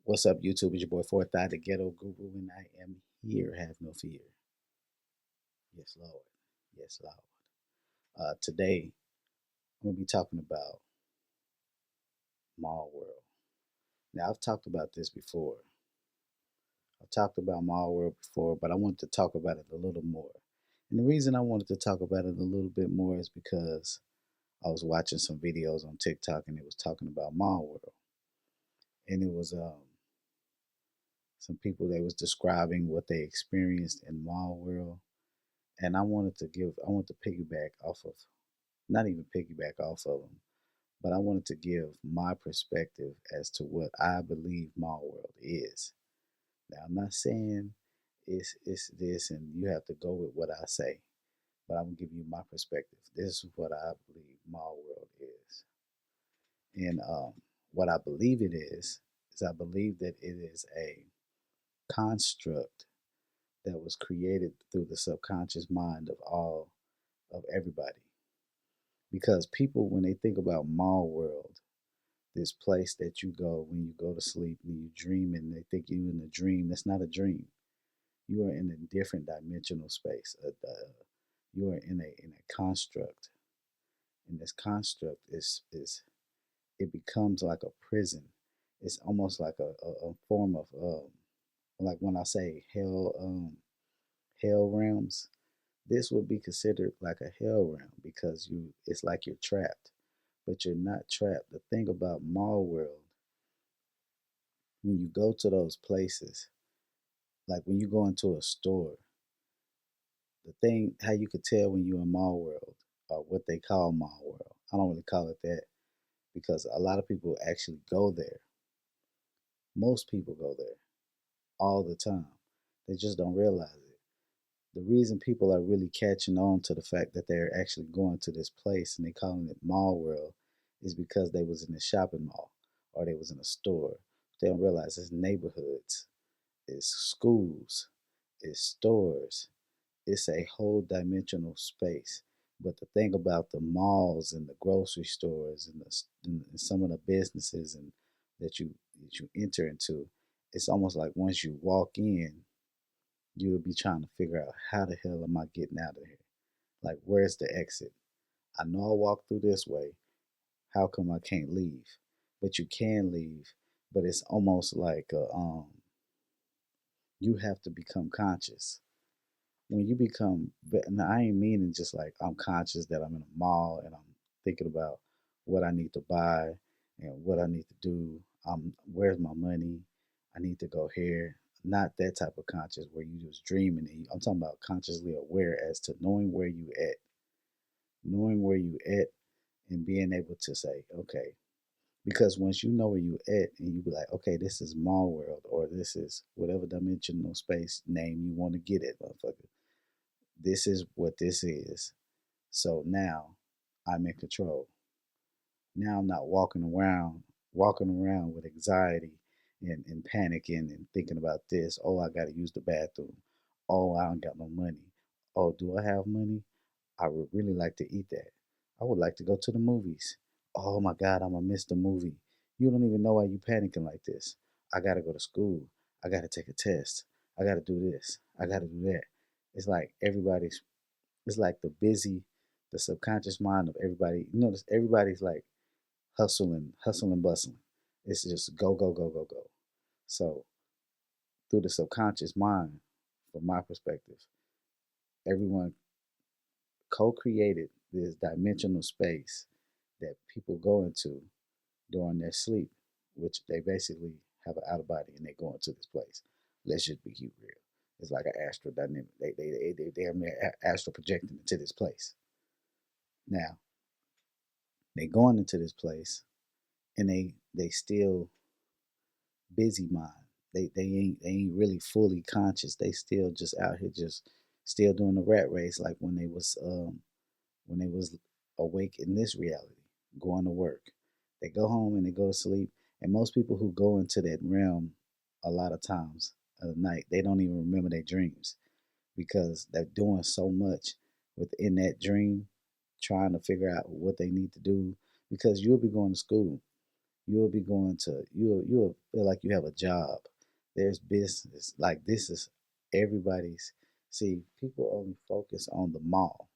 What's up, YouTube? It's your boy Fourth Eye, the Ghetto Guru, and I am here. Have no fear. Yes, Lord. Yes, Lord. Today, I'm going to be talking about Mall World. Now, I've talked about this before. I've talked about Mall World before, but I wanted to talk about it a little more. And the reason I wanted to talk about it a little bit more is because I was watching some videos on TikTok and it was talking about Mall World. And it was some people that was describing what they experienced in Mall World. And I want to piggyback off of, not even piggyback off of them, but I wanted to give my perspective as to what I believe Mall World is. Now, I'm not saying it's this and you have to go with what I say, but I'm gonna give you my perspective. This is what I believe Mall World is, and what I believe it is I believe that it is a construct that was created through the subconscious mind of everybody. Because people, when they think about Mall World, this place that you go when you go to sleep and you dream and they think you in a dream, that's not a dream. You are in a different dimensional space. You are in a construct, and this construct is it becomes like a prison. It's almost like a form of like when I say hell realms. This would be considered like a hell realm because you it's like you're trapped, but you're not trapped. The thing about Mall World, when you go to those places, like when you go into a store, the thing how you could tell when you're in Mall World or what they call Mall World. I don't really call it that because a lot of people actually go there. Most people go there all the time. They just don't realize it. The reason people are really catching on to the fact that they're actually going to this place and they calling it Mall World is because they was in a shopping mall or they was in a store. They don't realize it's neighborhoods, it's schools, it's stores, it's a whole dimensional space. But the thing about the malls and the grocery stores and some of the businesses and that you enter into, it's almost like once you walk in, you will be trying to figure out how the hell am I getting out of here? Like where's the exit? I know I walk through this way. How come I can't leave? But you can leave, but it's almost like you have to become conscious when you become, now I ain't meaning just like I'm conscious that I'm in a mall and I'm thinking about what I need to buy and what I need to do. Where's my money? I need to go here. Not that type of conscious where you just dreaming. I'm talking about consciously aware as to knowing where you at, and being able to say, okay, because once you know where you at and you be like, okay, this is Mall World or this is whatever dimensional space name you want to get it, motherfucker, this is what this is. So now I'm in control. Now I'm not walking around with anxiety and panicking and thinking about this. Oh, I gotta use the bathroom. Oh, I don't got no money. Oh, do I have money? I would really like to eat that. I would like to go to the movies. Oh my God, I'm gonna miss the movie. You don't even know why you panicking like this. I gotta go to school. I gotta take a test. I gotta do this. I gotta do that. It's like it's like the subconscious mind of everybody. You notice everybody's like hustling, bustling. It's just go, go, go, go, go. So through the subconscious mind, from my perspective, everyone co-created this dimensional space that people go into during their sleep, which they basically have an out of body and they go into this place. Let's just be real. It's like an astral dynamic. They have astral projecting into this place. Now they going into this place and they still busy mind. They ain't really fully conscious. They still just out here just still doing the rat race like when they was awake in this reality, going to work. They go home and they go to sleep. And most people who go into that realm a lot of times of the night, they don't even remember their dreams because they're doing so much within that dream, trying to figure out what they need to do. Because you'll be going to school, You'll be going to you'll feel like you have a job. There's business. Like this is everybody's. See, people only focus on the mall.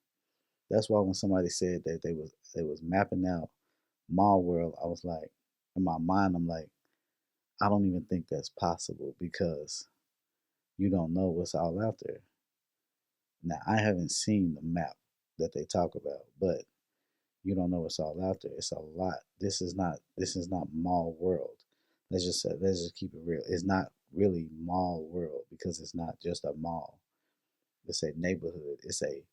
That's why when somebody said that they was mapping out mall world, I was like, in my mind, I'm like, I don't even think that's possible because you don't know what's all out there. Now, I haven't seen the map that they talk about, but you don't know what's all out there. It's a lot. This is not mall world. Let's just keep it real. It's not really mall world because it's not just a mall. It's a neighborhood. It's a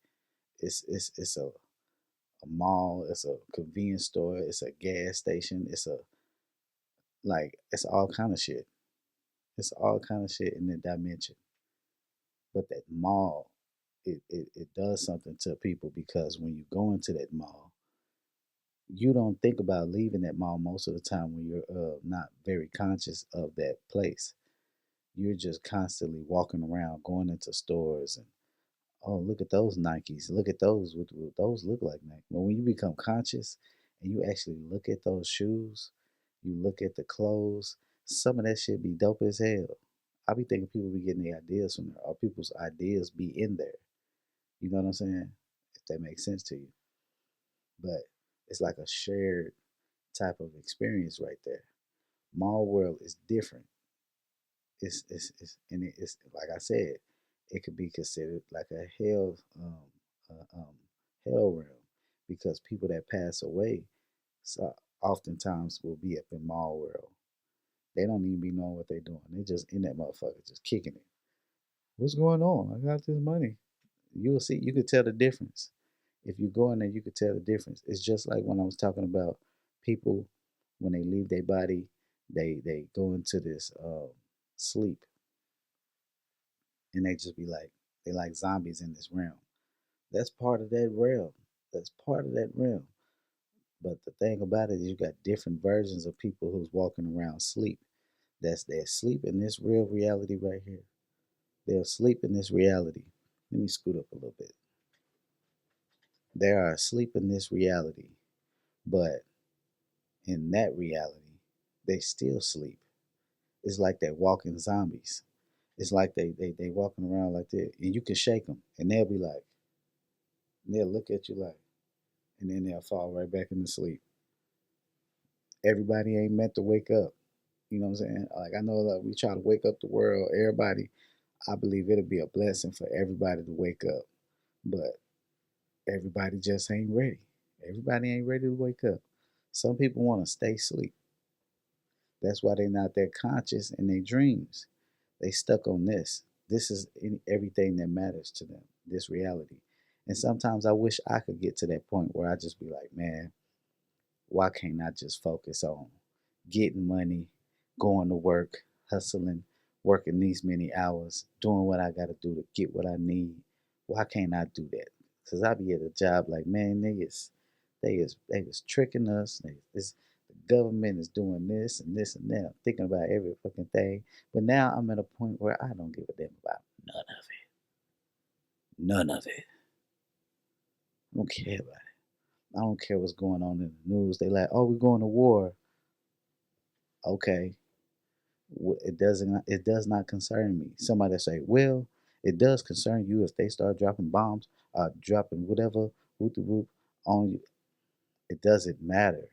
mall. It's a convenience store. It's a gas station. It's all kind of shit. It's all kind of shit in that dimension. But that mall, it does something to people because when you go into that mall, you don't think about leaving that mall most of the time when you're not very conscious of that place. You're just constantly walking around, going into stores, and oh, look at those Nikes. Look at those. What those look like Nike. But when you become conscious and you actually look at those shoes, you look at the clothes. Some of that shit be dope as hell. I be thinking people be getting the ideas from there, or people's ideas be in there. You know what I'm saying? If that makes sense to you. But it's like a shared type of experience right there. Mall world is different. It's like I said, it could be considered like a hell realm because people that pass away so oftentimes will be up in mall world. They don't even be knowing what they're doing. They just in that motherfucker, just kicking it. What's going on? I got this money. You'll see. You could tell the difference. If you go in there, you could tell the difference. It's just like when I was talking about people when they leave their body, they go into this sleep, and they just be like they like zombies in this realm. That's part of that realm. That's part of that realm. But the thing about it is, you got different versions of people who's walking around sleep. That's their sleep in this real reality right here. They'll sleep in this reality. Let me scoot up a little bit. They are asleep in this reality, but in that reality, they still sleep. It's like they're walking zombies. It's like they walking around like that, and you can shake them, and they'll be like, and they'll look at you like, and then they'll fall right back into sleep. Everybody ain't meant to wake up. You know what I'm saying? Like I know that we try to wake up the world, everybody. I believe it'll be a blessing for everybody to wake up, but everybody just ain't ready. Everybody ain't ready to wake up. Some people want to stay asleep. That's why they're not that conscious in their dreams. They stuck on this. This is everything that matters to them. This reality. And sometimes I wish I could get to that point where I just be like, man, why can't I just focus on getting money, going to work, hustling, working these many hours, doing what I got to do to get what I need? Why can't I do that? Because I be at a job like, man, they is tricking us. The government is doing this and this and that. I'm thinking about every fucking thing. But now I'm at a point where I don't give a damn about none of it. None of it. I don't care about it. I don't care what's going on in the news. They like, oh, we're going to war. Okay, it does not concern me. Somebody say, well, it does concern you if they start dropping bombs, dropping whatever, whoop de whoop on you. It doesn't matter.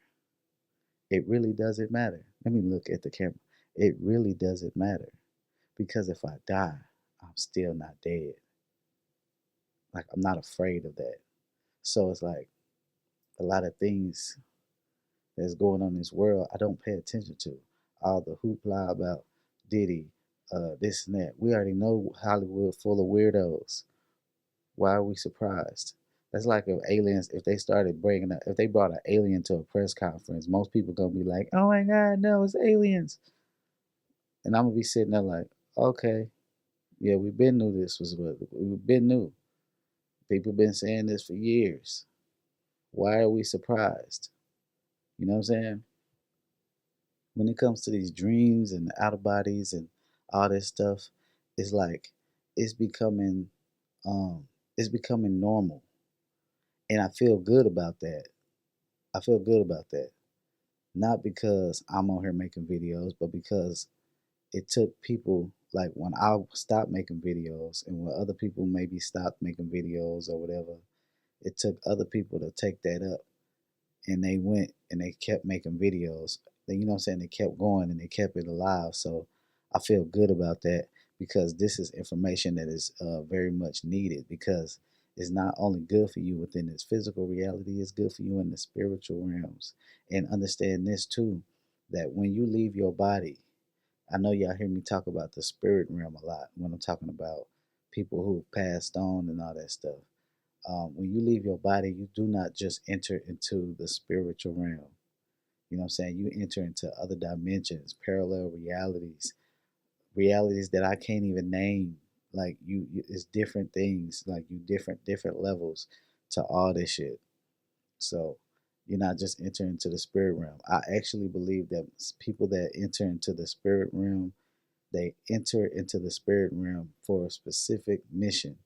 It really doesn't matter. Let me look at the camera. It really doesn't matter because if I die, I'm still not dead. Like I'm not afraid of that. So it's like a lot of things that's going on in this world I don't pay attention to. All the hoopla about Diddy, this and that. We already know Hollywood full of weirdos. Why are we surprised? That's like if aliens, if they started bringing up, if they brought an alien to a press conference, most people gonna be like, "Oh my God, no, it's aliens," and I'm gonna be sitting there like, "Okay, yeah, we've been knew this was what we've been knew. People been saying this for years. Why are we surprised?" You know what I'm saying? When it comes to these dreams and the out of bodies and all this stuff, it's like it's becoming um it's becoming normal. And I feel good about that. I feel good about that. not because I'm on here making videos, but because it took people like when I stopped making videos and when other people maybe stopped making videos or whatever, it took other people to take that up and they went and they kept making videos. You know what I'm saying? They kept going and they kept it alive. So I feel good about that because this is information that is very much needed because it's not only good for you within this physical reality, it's good for you in the spiritual realms. And understand this too, that when you leave your body, I know y'all hear me talk about the spirit realm a lot when I'm talking about people who passed on and all that stuff. When you leave your body, you do not just enter into the spiritual realm. You know what I'm saying? You enter into other dimensions, parallel realities, realities that I can't even name. Like it's different things. Like you different levels to all this shit. So you're not just entering into the spirit realm. I actually believe that people that enter into the spirit realm, they enter into the spirit realm for a specific mission.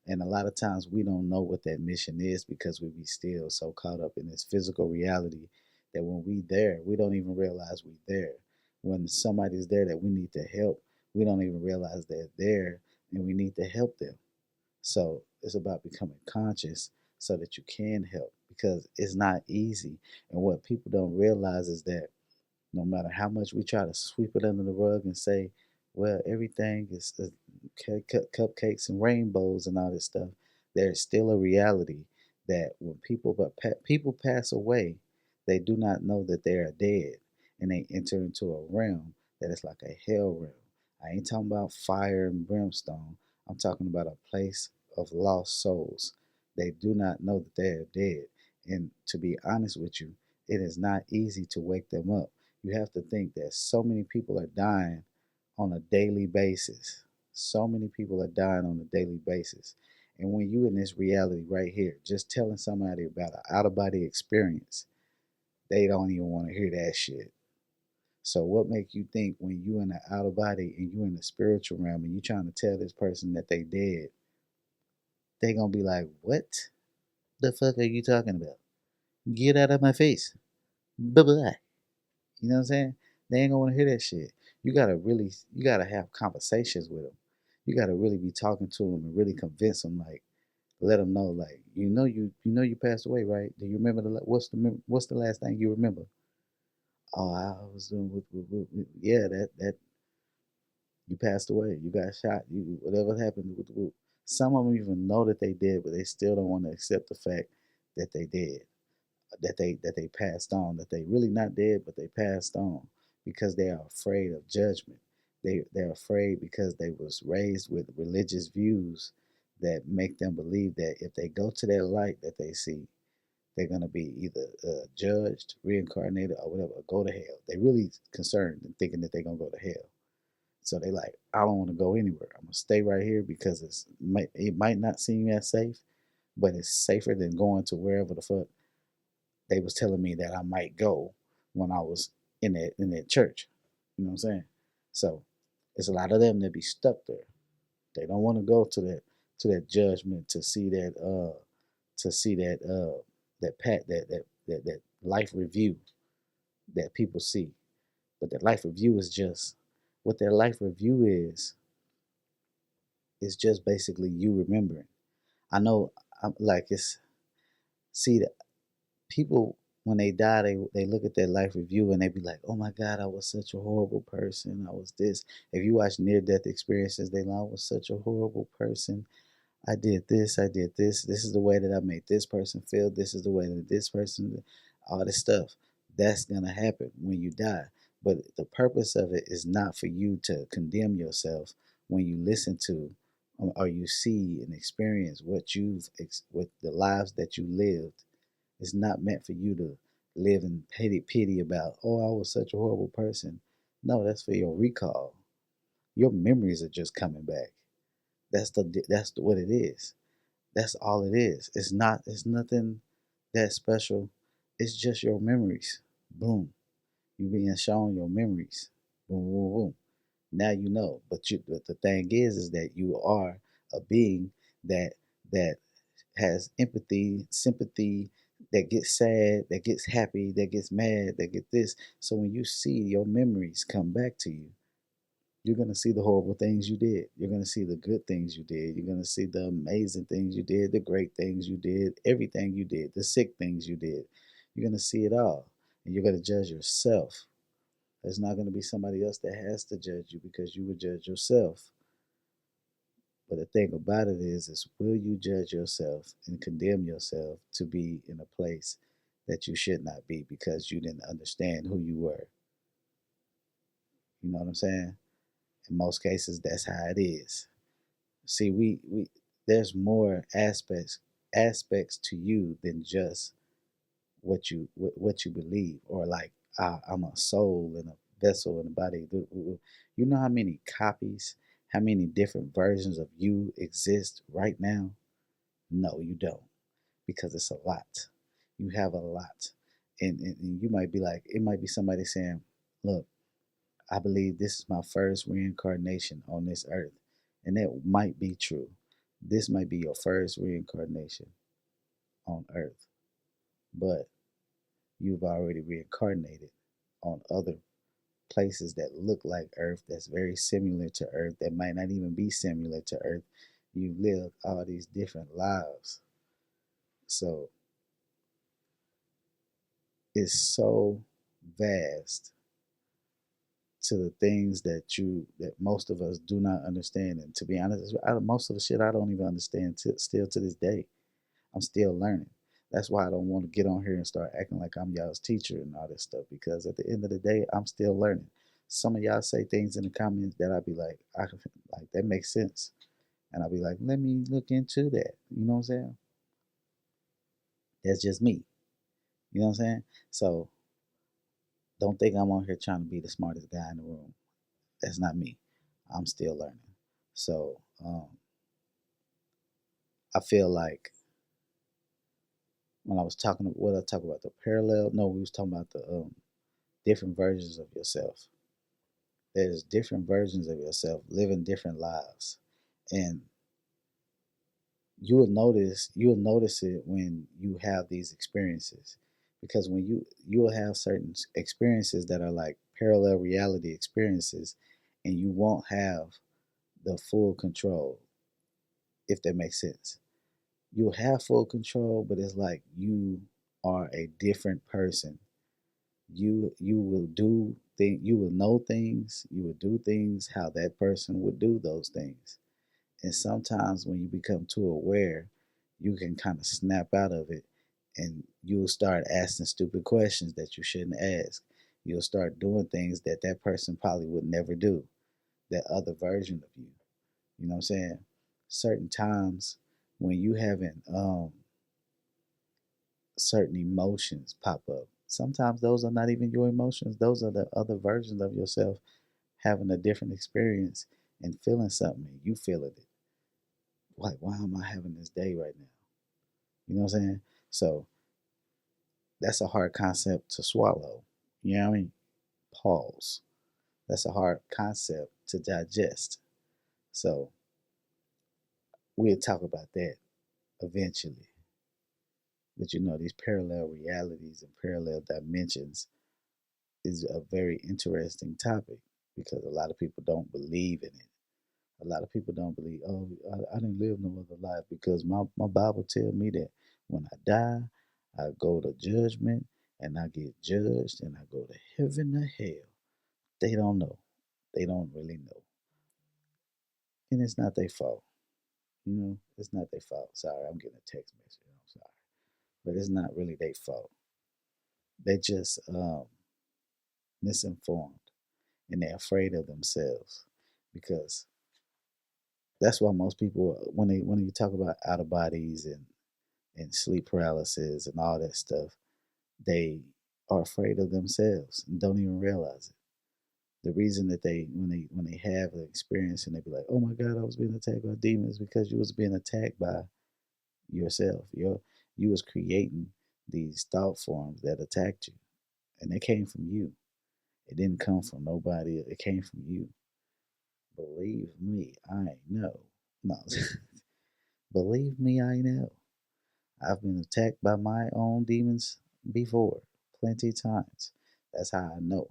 And a lot of times we don't know what that mission is because we be still so caught up in this physical reality that when we there, we don't even realize we there. When somebody's there that we need to help, we don't even realize they're there and we need to help them. So it's about becoming conscious so that you can help because it's not easy. And what people don't realize is that no matter how much we try to sweep it under the rug and say, well, everything is cupcakes and rainbows and all this stuff, there's still a reality that when people pass away, they do not know that they are dead, and they enter into a realm that is like a hell realm. I ain't talking about fire and brimstone. I'm talking about a place of lost souls. They do not know that they are dead, and to be honest with you, it is not easy to wake them up. You have to think that so many people are dying on a daily basis. So many people are dying on a daily basis. And when you in this reality right here, just telling somebody about an out of body experience, they don't even want to hear that shit. So what make you think when you in the out of body and you in the spiritual realm and you trying to tell this person that they dead, they gonna be like, what the fuck are you talking about? Get out of my face. Bye bye. You know what I'm saying? They ain't gonna want to hear that shit. You gotta have conversations with them. You gotta really be talking to them and really convince them, like, let them know, like, you know, you passed away, right? Do you remember what's the last thing you remember? Oh, I was doing yeah, that you passed away, you got shot, you whatever happened with. Some of them even know that they did, but they still don't want to accept the fact that they did. That they passed on, that they really not dead, but they passed on because they are afraid of judgment. They're afraid because they was raised with religious views that make them believe that if they go to that light that they see, they're gonna be either judged, reincarnated, or whatever, or go to hell. They really concerned and thinking that they're gonna go to hell. So they like, I don't want to go anywhere. I'm gonna stay right here because it might not seem as safe, but it's safer than going to wherever the fuck they was telling me that I might go when I was in that church. You know what I'm saying? So it's a lot of them that be stuck there. They don't want to go to that judgment to see that pat that life review that people see. But that life review is just what their life review is just basically you remembering. I know I'm like it's see that people when they die they look at their life review and they be like, oh my god, I was such a horrible person, I was this. If you watch near death experiences, they like, I was such a horrible person, I did this, I did this is the way that I made this person feel, this is the way that this person, all this stuff. That's gonna happen when you die. But the purpose of it is not for you to condemn yourself when you listen to or you see and experience what the lives that you lived. It's not meant for you to live in pity about, oh, I was such a horrible person. No, that's for your recall. Your memories are just coming back. What it is. That's all it is. It's nothing that special. It's just your memories. Boom. You being shown your memories. Boom, boom, boom. Now you know. But the thing is that you are a being that that has empathy, sympathy, that gets sad, that gets happy, that gets mad, that get this. So when you see your memories come back to you, you're going to see the horrible things you did. You're going to see the good things you did. You're going to see the amazing things you did, the great things you did, everything you did, the sick things you did. You're going to see it all. And you're going to judge yourself. There's not going to be somebody else that has to judge you because you would judge yourself. But the thing about it is will you judge yourself and condemn yourself to be in a place that you should not be because you didn't understand who you were? You know what I'm saying? In most cases, that's how it is. See, we there's more aspects to you than just what you believe, or like I'm a soul and a vessel and a body. You know how many copies, how many different versions of you exist right now? No, you don't, because it's a lot. You have a lot, and you might be like, it might be somebody saying, "Look, I believe this is my first reincarnation on this earth," and that might be true. This might be your first reincarnation on earth, but you've already reincarnated on other places that look like Earth, that's very similar to Earth, that might not even be similar to Earth. You've lived all these different lives. So it's so vast to the things that most of us do not understand. And to be honest, most of the shit I don't even understand still to this day. I'm still learning. That's why I don't want to get on here and start acting like I'm y'all's teacher and all this stuff, because at the end of the day, I'm still learning. Some of y'all say things in the comments that I'll be like, like that makes sense. And I'll be like, let me look into that. You know what I'm saying? That's just me. You know what I'm saying? So don't think I'm on here trying to be the smartest guy in the room. That's not me. I'm still learning. So I feel like when I was talking, what I talk about, the parallel? No, we was talking about the different versions of yourself. There's different versions of yourself living different lives, and you'll notice it when you have these experiences, because when you'll have certain experiences that are like parallel reality experiences, and you won't have the full control, if that makes sense. You'll have full control, but it's like you are a different person. You will you will know things, you will do things how that person would do those things. And sometimes when you become too aware, you can kind of snap out of it, and you'll start asking stupid questions that you shouldn't ask. You'll start doing things that that person probably would never do, that other version of you. You know what I'm saying? Certain times when you haven't certain emotions pop up. Sometimes those are not even your emotions. Those are the other versions of yourself having a different experience and feeling something. You feeling it. Like, why am I having this day right now? You know what I'm saying? So that's a hard concept to swallow. You know what I mean? Pause. That's a hard concept to digest. So we'll talk about that eventually. But these parallel realities and parallel dimensions is a very interesting topic, because a lot of people don't believe in it. A lot of people don't believe, oh, I didn't live no other life, because my Bible tell me that when I die, I go to judgment and I get judged and I go to heaven or hell. They don't know. They don't really know. And it's not their fault. It's not their fault. Sorry, I'm getting a text message. I'm sorry. But it's not really their fault. They just misinformed, and they're afraid of themselves, because that's why most people, when you talk about out of bodies and sleep paralysis and all that stuff, they are afraid of themselves and don't even realize it. The reason that when they have an experience and they be like, "Oh my God, I was being attacked by demons," because you was being attacked by yourself. You was creating these thought forms that attacked you, and they came from you. It didn't come from nobody. It came from you. Believe me, I know. No, believe me, I know. I've been attacked by my own demons before, plenty times. That's how I know.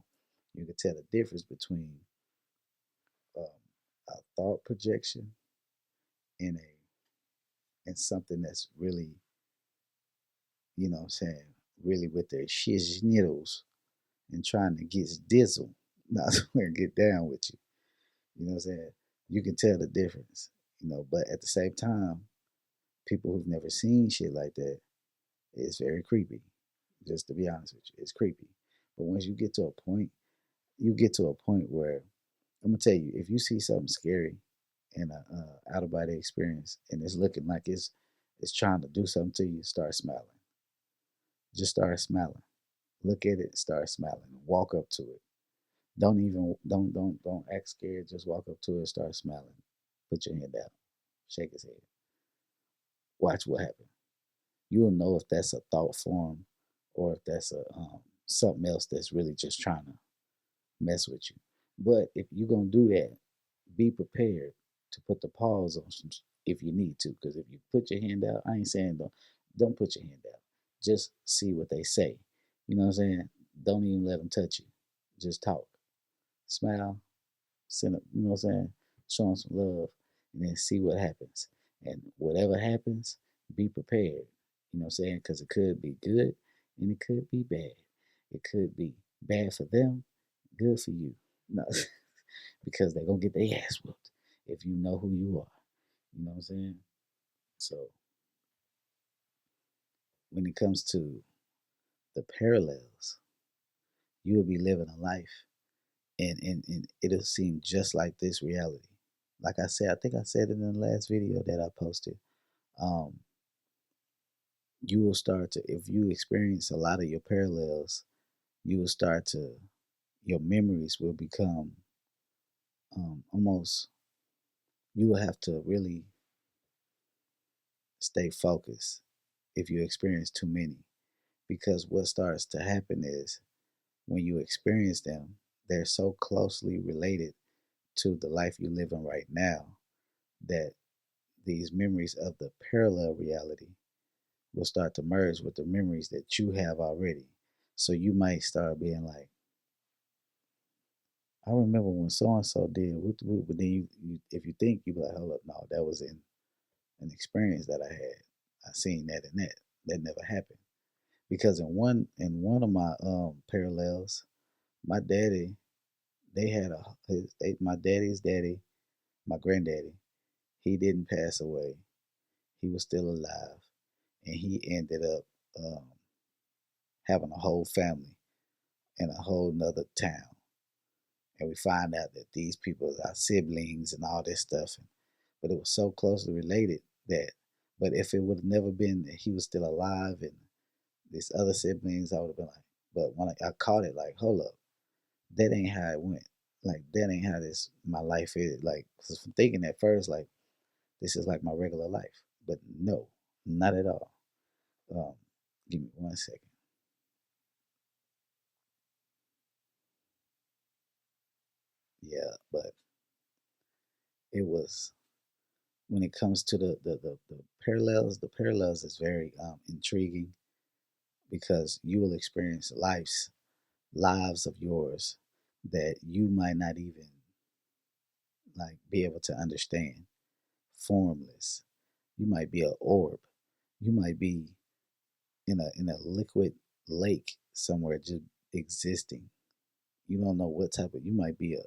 You can tell the difference between um, a thought projection and something that's really, what I'm saying, really with their shizzniddles and trying to get dizzle, not to get down with you. You know what I'm saying? You can tell the difference, but at the same time, people who've never seen shit like that, it's very creepy. Just to be honest with you, it's creepy. But once you get to a point, you get to a point where I'm gonna tell you, if you see something scary in a out of body experience and it's looking like it's trying to do something to you, start smiling. Just start smiling. Look at it, start smiling. Walk up to it. Don't act scared. Just walk up to it, start smiling. Put your hand out, shake his head. Watch what happens. You'll know if that's a thought form or if that's a something else that's really just trying to mess with you. But if you're gonna do that, be prepared to put the pause on some if you need to. Because if you put your hand out, I ain't saying don't put your hand out. Just see what they say. You know what I'm saying? Don't even let them touch you. Just talk, smile, send it. You know what I'm saying? Show them some love, and then see what happens. And whatever happens, be prepared. You know what I'm saying? Because it could be good and it could be bad. It could be bad for them, good for you. No, because they're gonna get their ass whooped if you know who you are. You know what I'm saying? So when it comes to the parallels, you will be living a life and it'll seem just like this reality. Like I said, I think I said it in the last video that I posted. Um, you will start to, if you experience a lot of your parallels, you will start to, your memories will become almost, you will have to really stay focused if you experience too many. Because what starts to happen is when you experience them, they're so closely related to the life you're living right now that these memories of the parallel reality will start to merge with the memories that you have already. So you might start being like, I remember when so and so did, but then if you think, you be like, hold up, no, that was in an experience that I had. I seen that and that. That never happened. Because in one of my parallels, my daddy, they had my daddy's daddy, my granddaddy, he didn't pass away. He was still alive, and he ended up um, having a whole family in a whole nother town. And we find out that these people are siblings and all this stuff. But it was so closely related that, but if it would have never been that he was still alive and these other siblings, I would have been like, but when I caught it, like, hold up, that ain't how it went. Like, that ain't how my life is. Like, cause I'm thinking at first, like, this is like my regular life. But no, not at all. Um, Give me 1 second. Yeah, but it was when it comes to the parallels is very intriguing because you will experience lives of yours that you might not even like be able to understand. Formless. You might be an orb. You might be in a liquid lake somewhere just existing. You don't know what type of, you might be a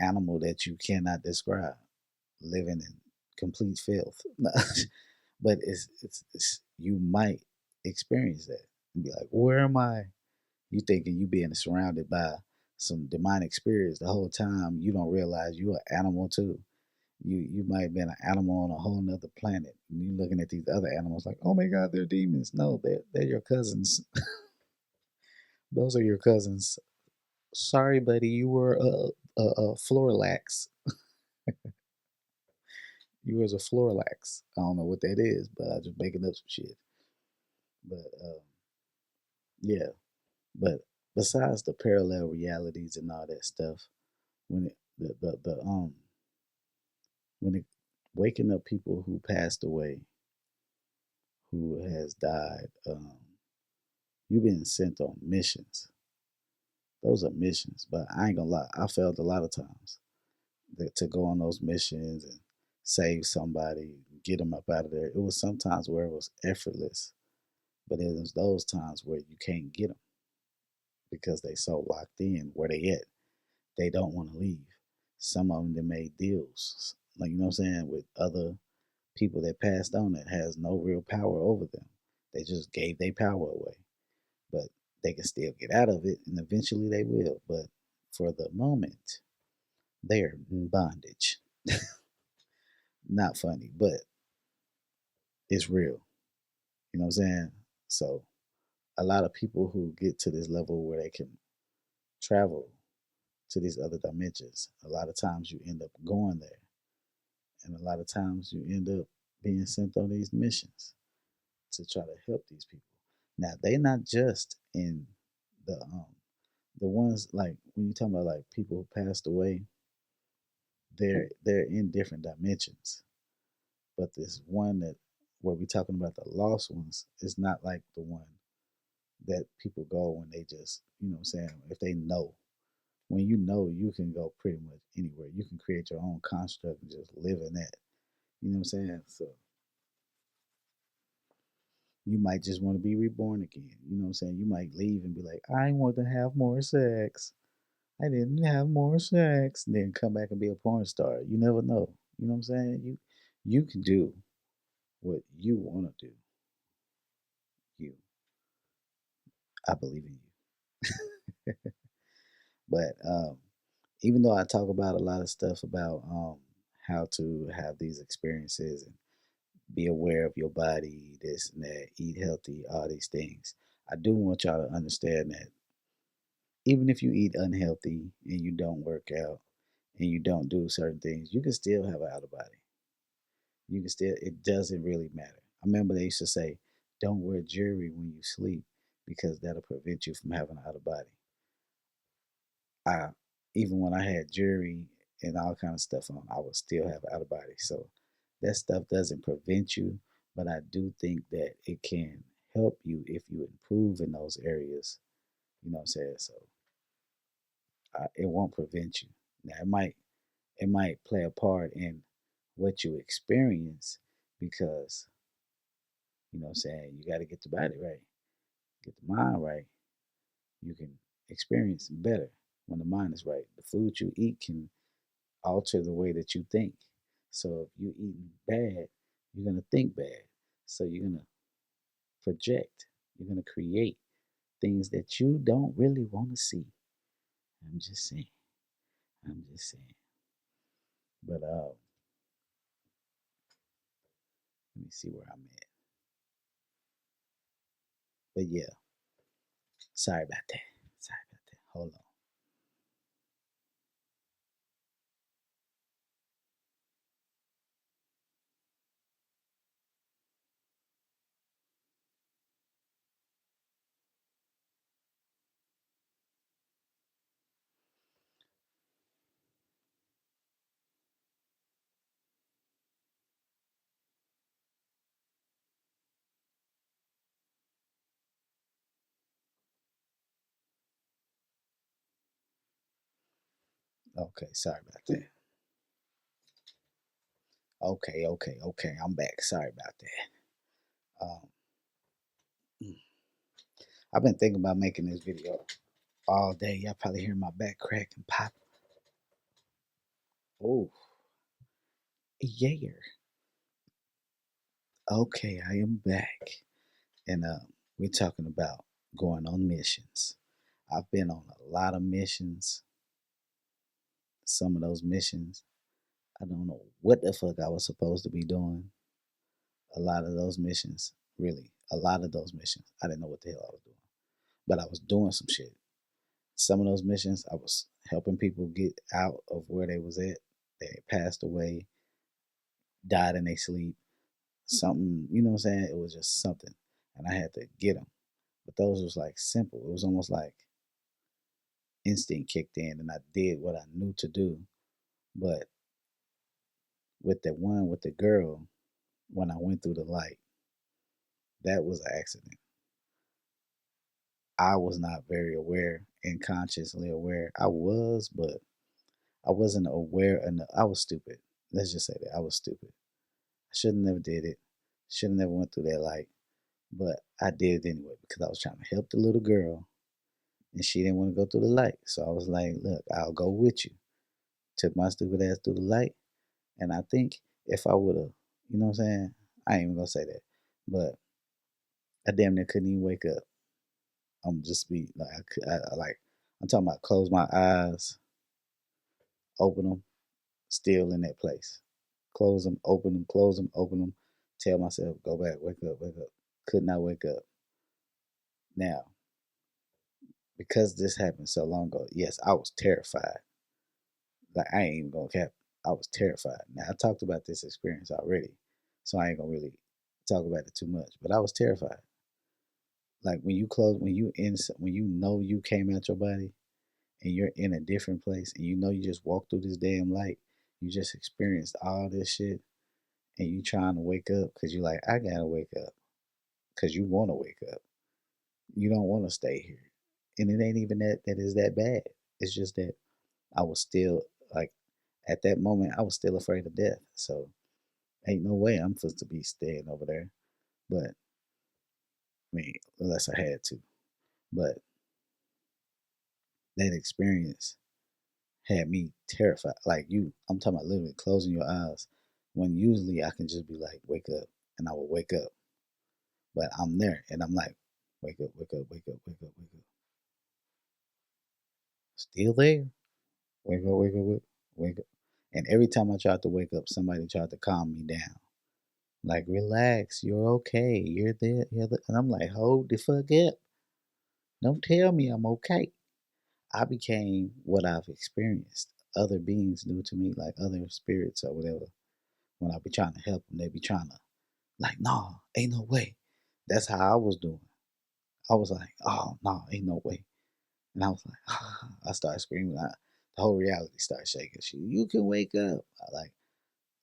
animal that you cannot describe, living in complete filth. But it's you might experience that and be like, where am I? You thinking you being surrounded by some demonic spirits the whole time. You don't realize you're an animal too. You might have been an animal on a whole nother planet. And you looking at these other animals like, oh my God, they're demons. No, they're your cousins. Those are your cousins. Sorry, buddy, you were a Florlax. You was a Florlax. I don't know what that is, but I just making up some shit. But yeah, but besides the parallel realities and all that stuff, when it when it waking up people who passed away, who has died. You've been sent on missions. Those are missions, but I ain't gonna lie. I failed a lot of times to go on those missions and save somebody, get them up out of there. It was sometimes where it was effortless, but it was those times where you can't get them because they so locked in where they at. They don't want to leave. Some of them they made deals, like you know what I'm saying, with other people that passed on that has no real power over them. They just gave their power away, but they can still get out of it, and eventually they will. But for the moment, they're in bondage. Not funny, but it's real. You know what I'm saying? So a lot of people who get to this level where they can travel to these other dimensions, a lot of times you end up going there, and a lot of times you end up being sent on these missions to try to help these people. Now they're not just in the ones like when you talk about like people who passed away, they're in different dimensions. But this one that where we're talking about the lost ones is not like the one that people go when they just, you know what I'm saying, if they know. When you know, you can go pretty much anywhere. You can create your own construct and just live in that. You know what I'm saying? So you might just want to be reborn again. You know what I'm saying? You might leave and be like, I want to have more sex. I didn't have more sex. And then come back and be a porn star. You never know. You know what I'm saying? You can do what you want to do. You. I believe in you. But even though I talk about a lot of stuff about how to have these experiences and be aware of your body, this and that, eat healthy, all these things, I do want y'all to understand that even if you eat unhealthy and you don't work out and you don't do certain things, you can still have an out of body. You can still, it doesn't really matter. I remember they used to say, don't wear jewelry when you sleep because that'll prevent you from having an out of body. I even when I had jewelry and all kind of stuff on, I would still have out of body. So that stuff doesn't prevent you, but I do think that it can help you if you improve in those areas. You know what I'm saying? So it won't prevent you. Now it might play a part in what you experience because you know what I'm saying you got to get the body right, get the mind right. You can experience better when the mind is right. The food you eat can alter the way that you think. So if you eating bad, you're gonna think bad. So you're gonna project. You're gonna create things that you don't really want to see. I'm just saying. I'm just saying. But let me see where I'm at. But yeah, sorry about that. Sorry about that. Hold on. Okay, sorry about that. Okay, okay, okay. I'm back. Sorry about that. Mm. I've been thinking about making this video all day. Y'all probably hear my back crack and pop. Oh, yeah. Okay, I am back. And we're talking about going on missions. I've been on a lot of missions. Some of those missions, I don't know what the fuck I was supposed to be doing. A lot of those missions, really, a lot of those missions, I didn't know what the hell I was doing. But I was doing some shit. Some of those missions, I was helping people get out of where they was at. They passed away, died in their sleep. Something, you know what I'm saying? It was just something. And I had to get them. But those was like simple. It was almost like instinct kicked in and I did what I knew to do. But with the one with the girl, when I went through the light, That was an accident. I was not very aware and consciously aware. I was, but I wasn't aware enough. I was stupid. Let's just say that I was stupid. I should have never did it. Should have never went through that light. But I did it anyway because I was trying to help the little girl and she didn't want to go through the light. So I was like, look, I'll go with you. Took my stupid ass through the light. And I think if I would have, you know what I'm saying? I ain't even gonna say that. But I damn near couldn't even wake up. I'm just be like, I'm talking about close my eyes, open them, still in that place. Close them, open them, close them, open them. Tell myself, go back, wake up, wake up. Could not wake up. Now, because this happened so long ago, yes, I was terrified. Like I ain't even gonna cap. I was terrified. Now I talked about this experience already, so I ain't gonna really talk about it too much. But I was terrified. Like when you close, when you know you came out your body and you're in a different place, and you know you just walked through this damn light, you just experienced all this shit, and you trying to wake up because you like I gotta wake up because you want to wake up. You don't want to stay here, and it ain't even that is that bad. It's just that I was still like at that moment I was still afraid of death. So ain't no way I'm supposed to be staying over there. But I mean, unless I had to. But that experience had me terrified. Like you, I'm talking about literally closing your eyes when usually I can just be like, wake up, and I will wake up. But I'm there and I'm like, wake up, wake up, wake up, wake up, wake up. Still there. Wake up, wake up, wake up. And every time I tried to wake up, somebody tried to calm me down. Like, relax, you're okay. You're there. And I'm like, hold the fuck up. Don't tell me I'm okay. I became what I've experienced. Other beings do to me, like other spirits or whatever. When I be trying to help them, they be trying to, like, no, ain't no way. That's how I was doing. I was like, oh, no, ain't no way. And I was like, ah. I started screaming. The whole reality started shaking. You can wake up.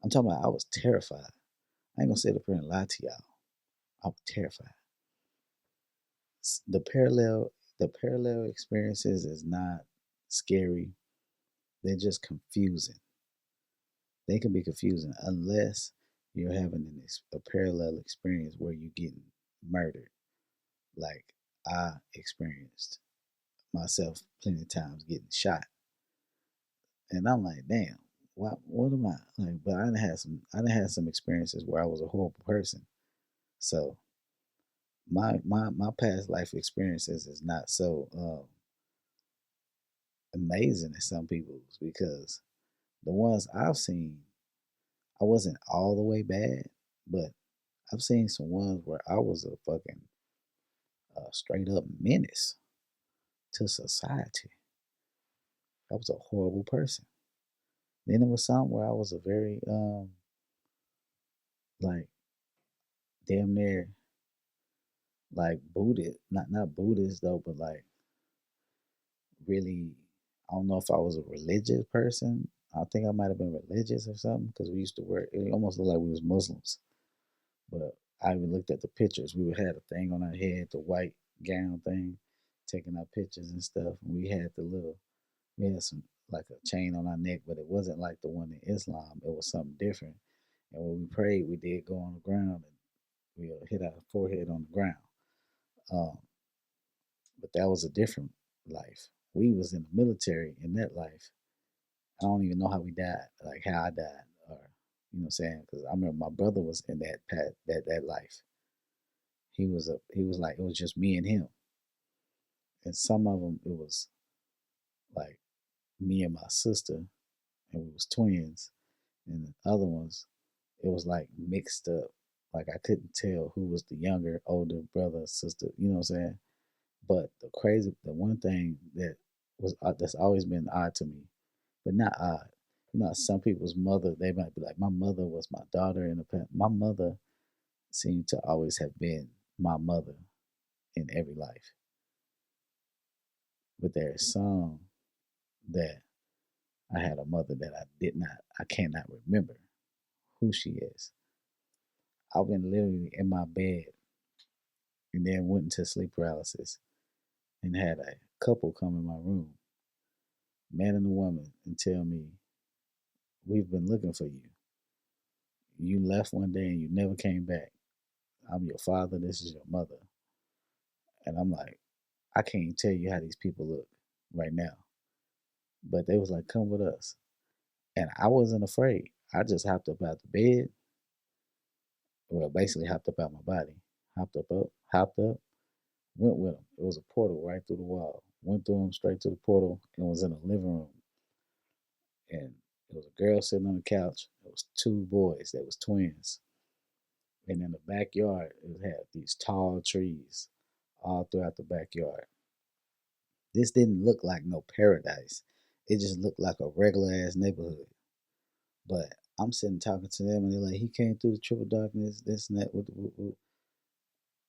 I'm talking about, I was terrified. I ain't gonna sit up here and lie to y'all. I was terrified. The parallel experiences is not scary. They're just confusing. They can be confusing unless you're having a parallel experience where you're getting murdered, like I experienced myself plenty of times getting shot, and I'm like, damn, what am I like? But I done had some experiences where I was a horrible person, so my past life experiences is not so amazing as some people's because the ones I've seen, I wasn't all the way bad, but I've seen some ones where I was a fucking straight up menace to society. I was a horrible person. Then there was some where I was a very like damn near like Buddhist, not Buddhist though, but like really. I don't know if I was a religious person. I think I might have been religious or something because we used to wear. It almost looked like we was Muslims. But I even looked at the pictures. We would have a thing on our head, the white gown thing, taking our pictures and stuff. And we had some like a chain on our neck, but it wasn't like the one in Islam. It was something different. And when we prayed, we did go on the ground and we hit our forehead on the ground. Um, but that was a different life. We was in the military in that life. I don't even know how we died, like how I died, or you know what I'm saying? Because I remember my brother was in that life. He was like it was just me and him, and some of them it was like me and my sister, and we was twins, and the other ones it was like mixed up. Like I couldn't tell who was the younger, older brother, sister. You know what I'm saying? But the one thing that was that's always been odd to me, but not odd. You know, some people's mother they might be like, my mother was my daughter in the past. My mother seemed to always have been my mother in every life. But there's some that I had a mother that I cannot remember who she is. I've been literally in my bed and then went into sleep paralysis and had a couple come in my room, man and a woman, and tell me, "We've been looking for you. You left one day and you never came back. I'm your father. This is your mother." And I'm like, I can't tell you how these people look right now. But they was like, "Come with us." And I wasn't afraid. I just hopped up out the bed. Well, basically hopped up out my body. Hopped up, went with them. It was a portal right through the wall. Went through them straight to the portal and was in a living room. And it was a girl sitting on the couch. It was two boys that was twins. And in the backyard, it had these tall trees all throughout the backyard. This didn't look like no paradise. It just looked like a regular ass neighborhood. But I'm sitting talking to them, and they're like, "He came through the triple darkness, this and that."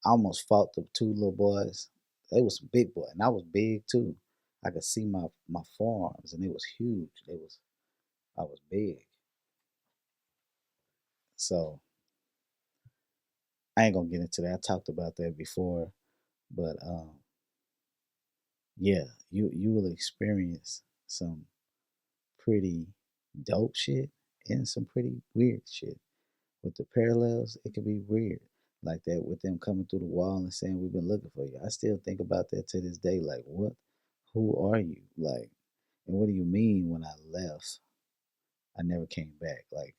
I almost fought the two little boys. They was some big boy, and I was big too. I could see my forearms, and it was huge. I was big. So I ain't gonna get into that. I talked about that before, but yeah, you will experience some pretty dope shit and some pretty weird shit. With the parallels, it can be weird. Like that with them coming through the wall and saying, "We've been looking for you." I still think about that to this day. Like, what? Who are you? Like, and what do you mean when I left, I never came back? Like,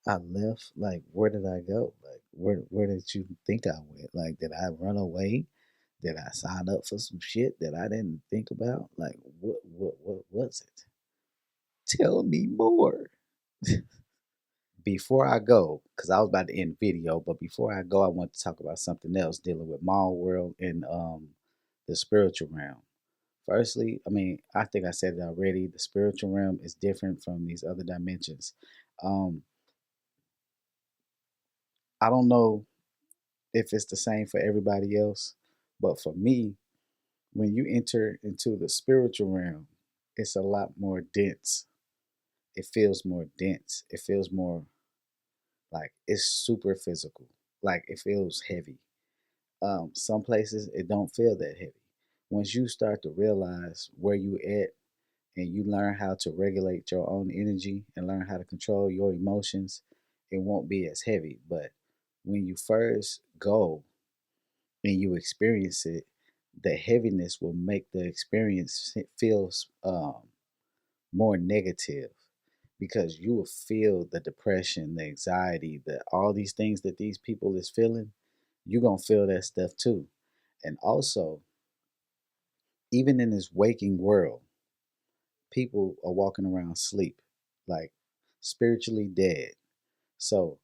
I left, like, where did I go? Like, where did you think I went? Like, did I run away? Did I sign up for some shit that I didn't think about? Like, what was it? Tell me more. Before I go, because I was about to end the video, but before I go, I want to talk about something else dealing with my world and the spiritual realm. Firstly, I mean, I think I said it already. The spiritual realm is different from these other dimensions. Um, I don't know if it's the same for everybody else, but for me, when you enter into the spiritual realm, it's a lot more dense. It feels more dense. It feels more like it's super physical. Like it feels heavy. Some places it don't feel that heavy. Once you start to realize where you at and you learn how to regulate your own energy and learn how to control your emotions, it won't be as heavy. But when you first go and you experience it, the heaviness will make the experience feel more negative because you will feel the depression, the anxiety, the all these things that these people is feeling. You're gonna feel that stuff too. And also, even in this waking world, people are walking around sleep, like spiritually dead. So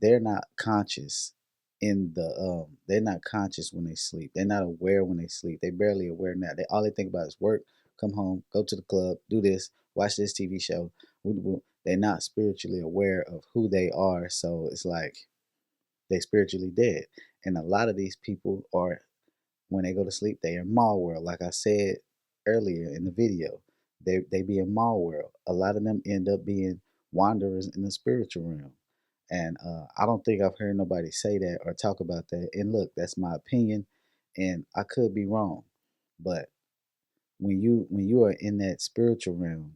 they're not conscious in the they're not conscious when they sleep. They're not aware when they sleep. They barely aware now. They all they think about is work, come home, go to the club, do this, watch this TV show. They're not spiritually aware of who they are. So it's like they spiritually dead. And a lot of these people are when they go to sleep, they in mall world. Like I said earlier in the video, they be in mall world. A lot of them end up being wanderers in the spiritual realm. And I don't think I've heard nobody say that or talk about that. And look, that's my opinion, and I could be wrong. But when you are in that spiritual realm,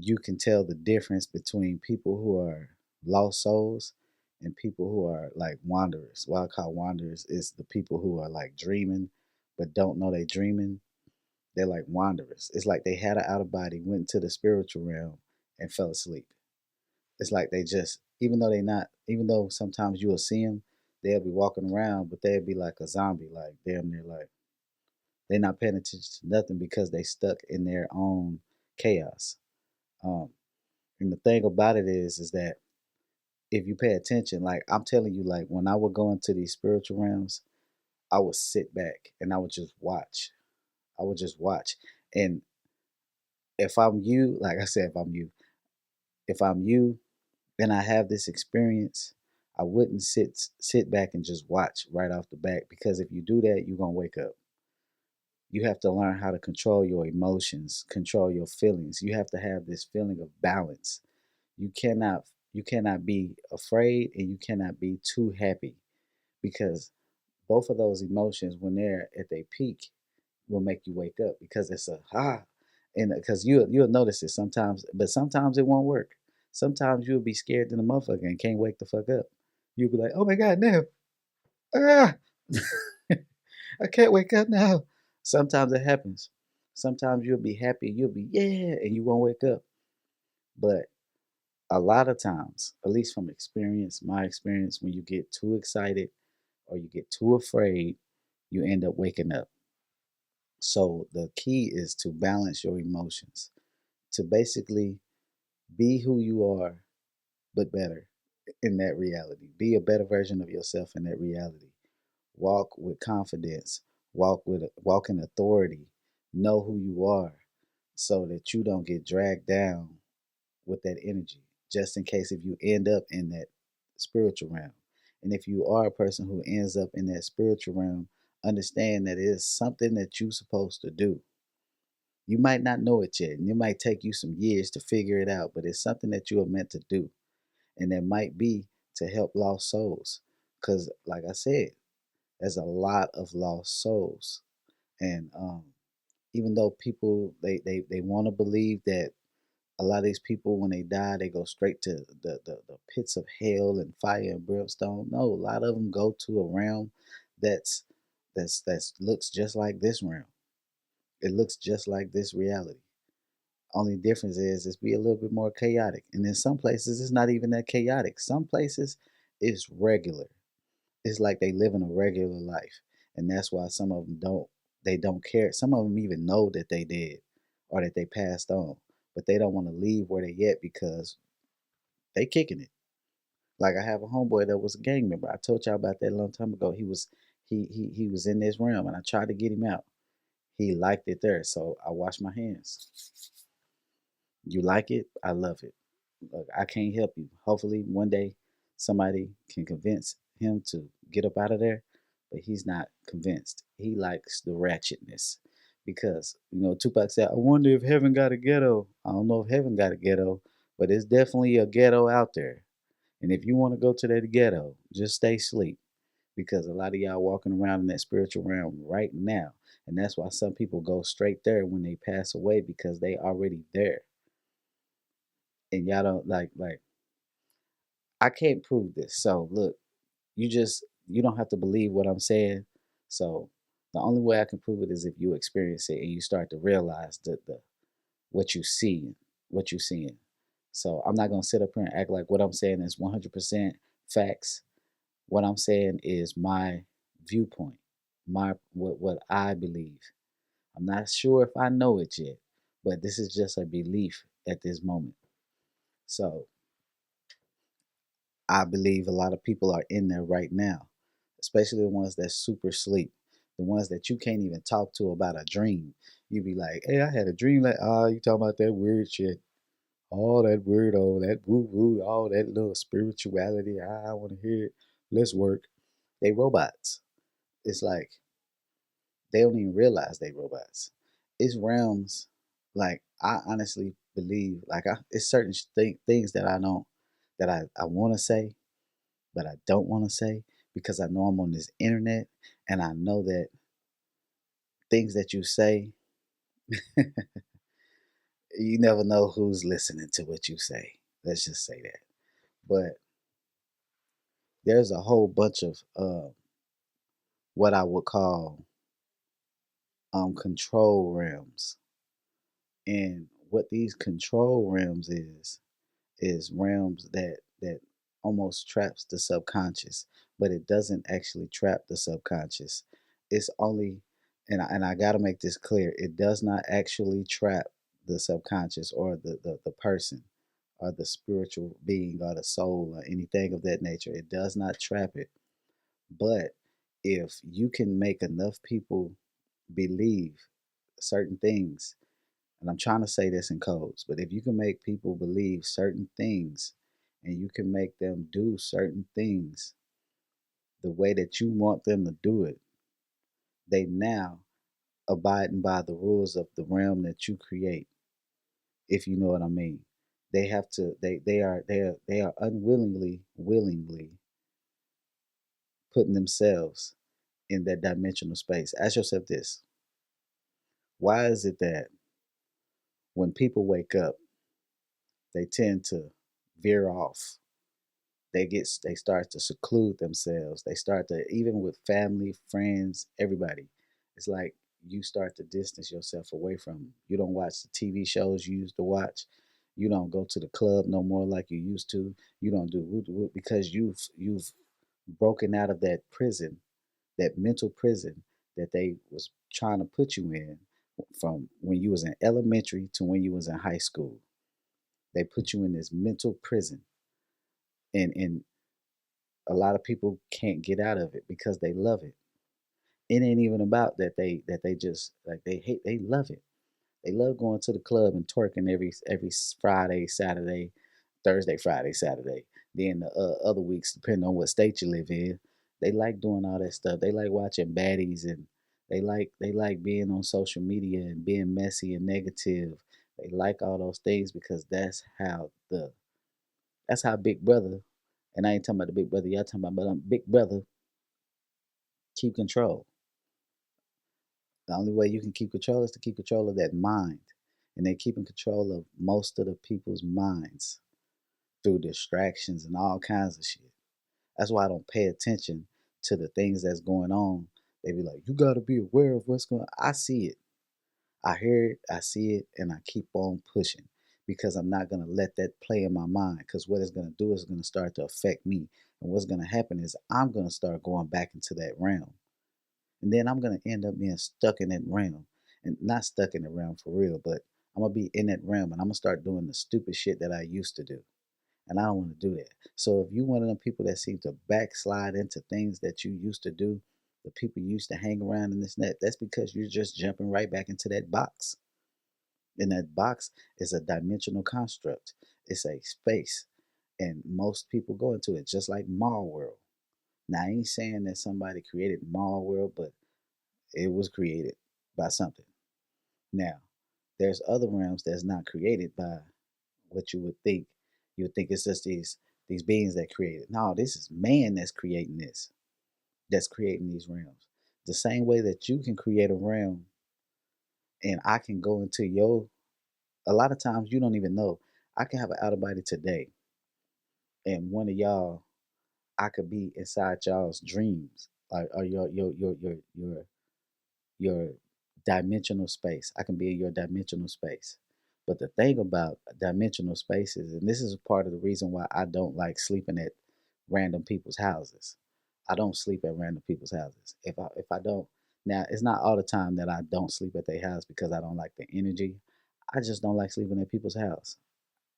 you can tell the difference between people who are lost souls and people who are like wanderers. What I call wanderers is the people who are like dreaming but don't know they dreaming. They're like wanderers. It's like they had an out of body, went to the spiritual realm and fell asleep. It's like they just, even though they not, even though sometimes you will see them, they'll be walking around, but they'll be like a zombie, like damn near like they're not paying attention to nothing because they stuck in their own chaos. Um, and the thing about it is that if you pay attention, like I'm telling you, like when I would go into these spiritual realms, I would sit back and I would just watch. I would just watch. And if I'm you, like I said, if I'm you and I have this experience, I wouldn't sit back and just watch right off the bat because if you do that, you're gonna wake up. You have to learn how to control your emotions, control your feelings. You have to have this feeling of balance. You cannot be afraid and you cannot be too happy because Both of those emotions, when they're at their peak, will make you wake up because it's a and because you'll notice it sometimes, but sometimes it won't work. Sometimes you'll be scared than a motherfucker and can't wake the fuck up. You'll be like, oh my god, no, ah, I can't wake up now. Sometimes it happens. Sometimes you'll be happy, you'll be yeah, and you won't wake up. But a lot of times, at least from experience, my experience, when you get too excited or you get too afraid, you end up waking up. So the key is to balance your emotions, to basically be who you are, but better in that reality. Be a better version of yourself in that reality. Walk with confidence. Walk in authority. Know who you are, so that you don't get dragged down with that energy. Just in case if you end up in that spiritual realm, and if you are a person who ends up in that spiritual realm, understand that it is something that you're supposed to do. You might not know it yet, and it might take you some years to figure it out, but it's something that you are meant to do. And that might be to help lost souls. Because, like I said, there's a lot of lost souls. And even though people, they want to believe that a lot of these people, when they die, they go straight to the pits of hell and fire and brimstone. No, a lot of them go to a realm that's that's looks just like this realm. It looks just like this reality. Only difference is it's be a little bit more chaotic. And in some places it's not even that chaotic. Some places it's regular. It's like they live in a regular life. And that's why some of them don't care. Some of them even know that they did or that they passed on. But they don't want to leave where they at because they kicking it. Like I have a homeboy that was a gang member. I told y'all about that a long time ago. He was in this realm and I tried to get him out. He liked it there. So I washed my hands. You like it? I love it. Look, I can't help you. Hopefully, one day somebody can convince him to get up out of there, but he's not convinced. He likes the ratchetness because, Tupac said, I wonder if heaven got a ghetto. I don't know if heaven got a ghetto, but it's definitely a ghetto out there. And if you want to go to that ghetto, just stay asleep because a lot of y'all walking around in that spiritual realm right now. And that's why some people go straight there when they pass away because they already there and y'all don't like I can't prove this. So look, you don't have to believe what I'm saying. So the only way I can prove it is if you experience it and you start to realize the what you see, what you seeing. So I'm not gonna sit up here and act like what I'm saying is 100% facts. What I'm saying is my viewpoint, my what I believe. I'm not sure if I know it yet, but this is just a belief at this moment. So I believe a lot of people are in there right now, especially the ones that super sleep, the ones that you can't even talk to about a dream. You be like, "Hey, I had a dream like, you talking about that weird shit, all that weirdo, that woo woo, all that little spirituality. I want to hear it. Let's work." They robots. It's like they don't even realize they robots. It's realms. Like I honestly believe, like it's certain things that I don't, that I want to say but I don't want to say because I know I'm on this internet and I know that things that you say, you never know who's listening to what you say. Let's just say that. But there's a whole bunch of what I would call control realms. And what these control realms is realms that almost traps the subconscious, but it doesn't actually trap the subconscious. It's only and I got to make this clear. It does not actually trap the subconscious or the person or the spiritual being or the soul or anything of that nature. It does not trap it. But if you can make enough people believe certain things, and I'm trying to say this in codes, but if you can make people believe certain things and you can make them do certain things the way that you want them to do it, they now abiding by the rules of the realm that you create, if you know what I mean. They have to they are unwillingly willingly putting themselves in that dimensional space. Ask yourself this: why is it that when people wake up, they tend to veer off? They start to seclude themselves. They start to, even with family, friends, everybody. It's like you start to distance yourself away from them. You don't watch the TV shows you used to watch. You don't go to the club no more like you used to. You don't do because you've broken out of that prison, that mental prison that they was trying to put you in from when you was in elementary to when you was in high school. They put you in this mental prison, and a lot of people can't get out of it because they love it. It ain't even about that they just like they hate, they love it. They love going to the club and twerking every Friday, Saturday, Thursday, Friday, Saturday. Then the other weeks, depending on what state you live in, they like doing all that stuff. They like watching baddies, and they like being on social media and being messy and negative. They like all those things because that's how Big Brother, and I ain't talking about the Big Brother y'all talking about, but Big Brother keep control. The only way you can keep control is to keep control of that mind. And they're keeping control of most of the people's minds through distractions and all kinds of shit. That's why I don't pay attention to the things that's going on. They be like, you gotta be aware of what's going on. I see it. I hear it, I see it, and I keep on pushing because I'm not gonna let that play in my mind. Because what it's gonna do is gonna start to affect me. And what's gonna happen is I'm gonna start going back into that realm. And then I'm gonna end up being stuck in that realm. And not stuck in the realm for real, but I'm gonna be in that realm and I'm gonna start doing the stupid shit that I used to do. And I don't want to do that. So if you one of them people that seem to backslide into things that you used to do, the people you used to hang around in this net, that's because you're just jumping right back into that box. And that box is a dimensional construct. It's a space. And most people go into it just like Mall World. Now I ain't saying that somebody created Mall World, but it was created by something. Now, there's other realms that's not created by what you would think. You would think it's just these beings that create it. No, this is man that's creating this, that's creating these realms. The same way that you can create a realm and I can go into your, a lot of times you don't even know. I can have an out of body today and one of y'all, I could be inside y'all's dreams. Like or your dimensional space. I can be in your dimensional space. But the thing about dimensional spaces, and this is part of the reason why I don't like sleeping at random people's houses. I don't sleep at random people's houses. If I don't, now it's not all the time that I don't sleep at their house because I don't like the energy. I just don't like sleeping at people's house.